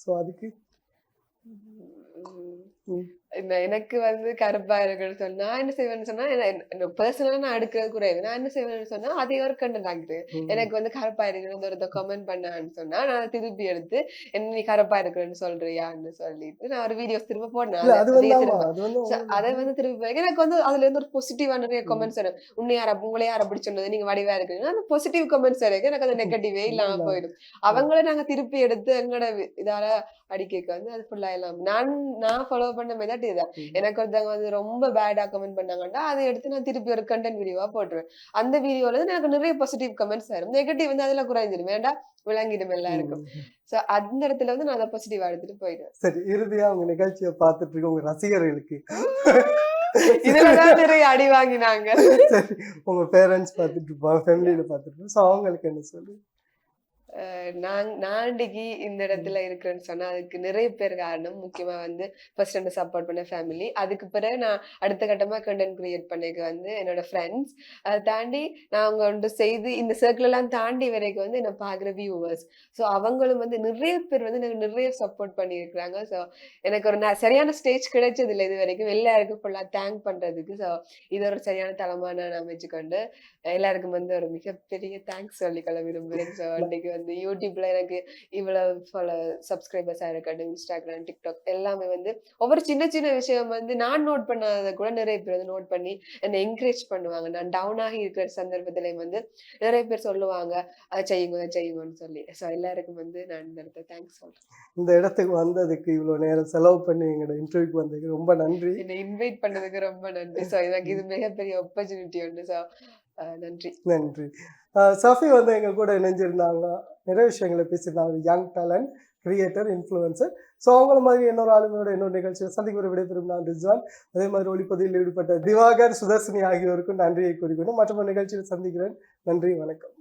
ஸோ அதுக்கு எனக்கு வந்து கருப்பா இருக்குன்னு சொன்னா என்ன செய்வேன்னு சொன்னா பர்சனலா நான் அடுக்கிறது குறைவு. நான் என்ன செய்வேன்னு சொன்னா அதே ஒரு கண்டென்ட் ஆகுது. எனக்கு வந்து கருப்பா இருக்குன்னு ஒருத்த கமெண்ட் பண்ணான்னு சொன்னா நான் திருப்பி எடுத்து என்ன நீ கருப்பா இருக்குன்னு சொல்றியான்னு சொல்லிட்டு நான் ஒரு வீடியோஸ் திரும்ப போடணும். அதை வந்து திருப்பி எனக்கு வந்து அதுல இருந்து ஒரு பாசிட்டிவா நிறைய கமெண்ட்ஸ் வரும். உங்களை யார் அப்படி சொன்னது நீங்க வடிவா இருக்குன்னு அந்த பாசிட்டிவ் கமெண்ட்ஸ் இருக்கு. எனக்கு அது நெகட்டிவே இல்லாம போயிடும். அவங்கள நாங்க திருப்பி எடுத்து எங்களோட இதால அடிக்க வந்து அது ஃபுல்லா எல்லாம் நான் ஃபாலோ பண்ண மெத்தட் இதுதான். எனக்கு ஒருத்தவங்க வந்து ரொம்ப பேடா கமெண்ட் பண்ணாங்கன்னா அதை எடுத்து நான் திருப்பி ஒரு கண்டென்ட் வீடியோவா போட்டுருவேன். அந்த வீடியோல எனக்கு நிறைய பாசிட்டிவ் கமெண்ட்ஸ் வரும். நெகட்டிவ் வந்து அதுல குறைஞ்சிடும். வேண்டாம் விளங்கிடும் எல்லாருக்கும். சோ அந்த இடத்துல வந்து நான் அதை பாசிட்டிவா எடுத்துட்டு போயிடுவேன். சரி, இறுதியா உங்க நிகழ்ச்சியை பார்த்துட்டு இருக்க உங்க ரசிகர்களுக்கு இதுலதான் நிறைய அடி வாங்கினாங்க. சரி, உங்க பேரண்ட்ஸ் பார்த்துட்டு இருப்பாங்க, ஃபேமிலியில பார்த்துட்டு இருப்போம். ஸோ அவங்களுக்கு என்ன சொல்லு? நான் இன்னைக்கு இந்த இடத்துல இருக்கிறேன்னு சொன்னா அதுக்கு நிறைய பேர் காரணம். முக்கியமா வந்து ஃபர்ஸ்ட் என்ன சப்போர்ட் பண்ண ஃபேமிலி. அதுக்கு பிறகு நான் அடுத்த கட்டமா கண்டென்ட் கிரியேட் பண்ணிக்க வந்து என்னோட ஃப்ரெண்ட்ஸ். அதை தாண்டி நான் அவங்க வந்து செய்து இந்த சர்க்கிள் எல்லாம் தாண்டி வரைக்கும் வந்து என்ன பாக்குற வியூவர்ஸ். ஸோ அவங்களும் வந்து நிறைய பேர் வந்து எனக்கு நிறைய சப்போர்ட் பண்ணியிருக்கிறாங்க. ஸோ எனக்கு ஒரு சரியான ஸ்டேஜ் கிடைச்சது இல்லை இது வரைக்கும். எல்லாருக்கும் ஃபுல்லா தேங்க் பண்றதுக்கு. ஸோ இது ஒரு சரியான தளமா நான் அமைச்சுக்கொண்டு எல்லாருக்கும் வந்து ஒரு மிகப்பெரிய தேங்க்ஸ் சொல்லிக்கொள்ள விரும்புகிறேன். ஸோ அன்னைக்கு வந்து யூடியூப்ல எனக்கு இவ்வளவு சப்ஸ்கிரைபர்ஸா இருக்கட்டும், இன்ஸ்டாகிராம், டிக்டாக் எல்லாமே வந்து ஒவ்வொரு சின்ன சின்ன விஷயம் வந்து நான் நோட் பண்ணாத கூட நிறைய பேர் வந்து நோட் பண்ணி என்னை என்கரேஜ் பண்ணுவாங்க. நான் டவுன் ஆகி இருக்கிற சந்தர்ப்பத்திலையும் வந்து நிறைய பேர் சொல்லுவாங்க அதை செய்யுங்கன்னு சொல்லி. ஸோ எல்லாருக்கும் வந்து நான் இந்த இடத்துல தேங்க்ஸ் சொல்றேன். இந்த இடத்துக்கு வந்ததுக்கு இவ்வளவு நேரம் செலவு பண்ணி எங்களோட இன்டர்வியூக்கு வந்ததுக்கு ரொம்ப நன்றி. என்னை இன்வைட் பண்ணதுக்கு ரொம்ப நன்றி. ஸோ எனக்கு இது மிகப்பெரிய ஆப்பர்ச்சுனிட்டி உண்டு. ஸோ நன்றி. சஃபி வந்து எங்க கூட இணைஞ்சிருந்தாங்க, நிறைய விஷயங்களை பேசியிருந்தாங்க. Young talent creator influencer. So அவங்கள மாதிரி இன்னொரு ஆளுமையோட இன்னொரு நிகழ்ச்சியை சந்திக்க விடைபெறும் நான் ரிஸ்வான். அதே மாதிரி ஒளிப்பதிவில் ஈடுபட்ட திவாகர், சுதர்சினி ஆகியோருக்கும் நன்றியை கூறிக்கொண்டு மற்றொரு நிகழ்ச்சியில் சந்திக்கிறேன். நன்றி, வணக்கம்.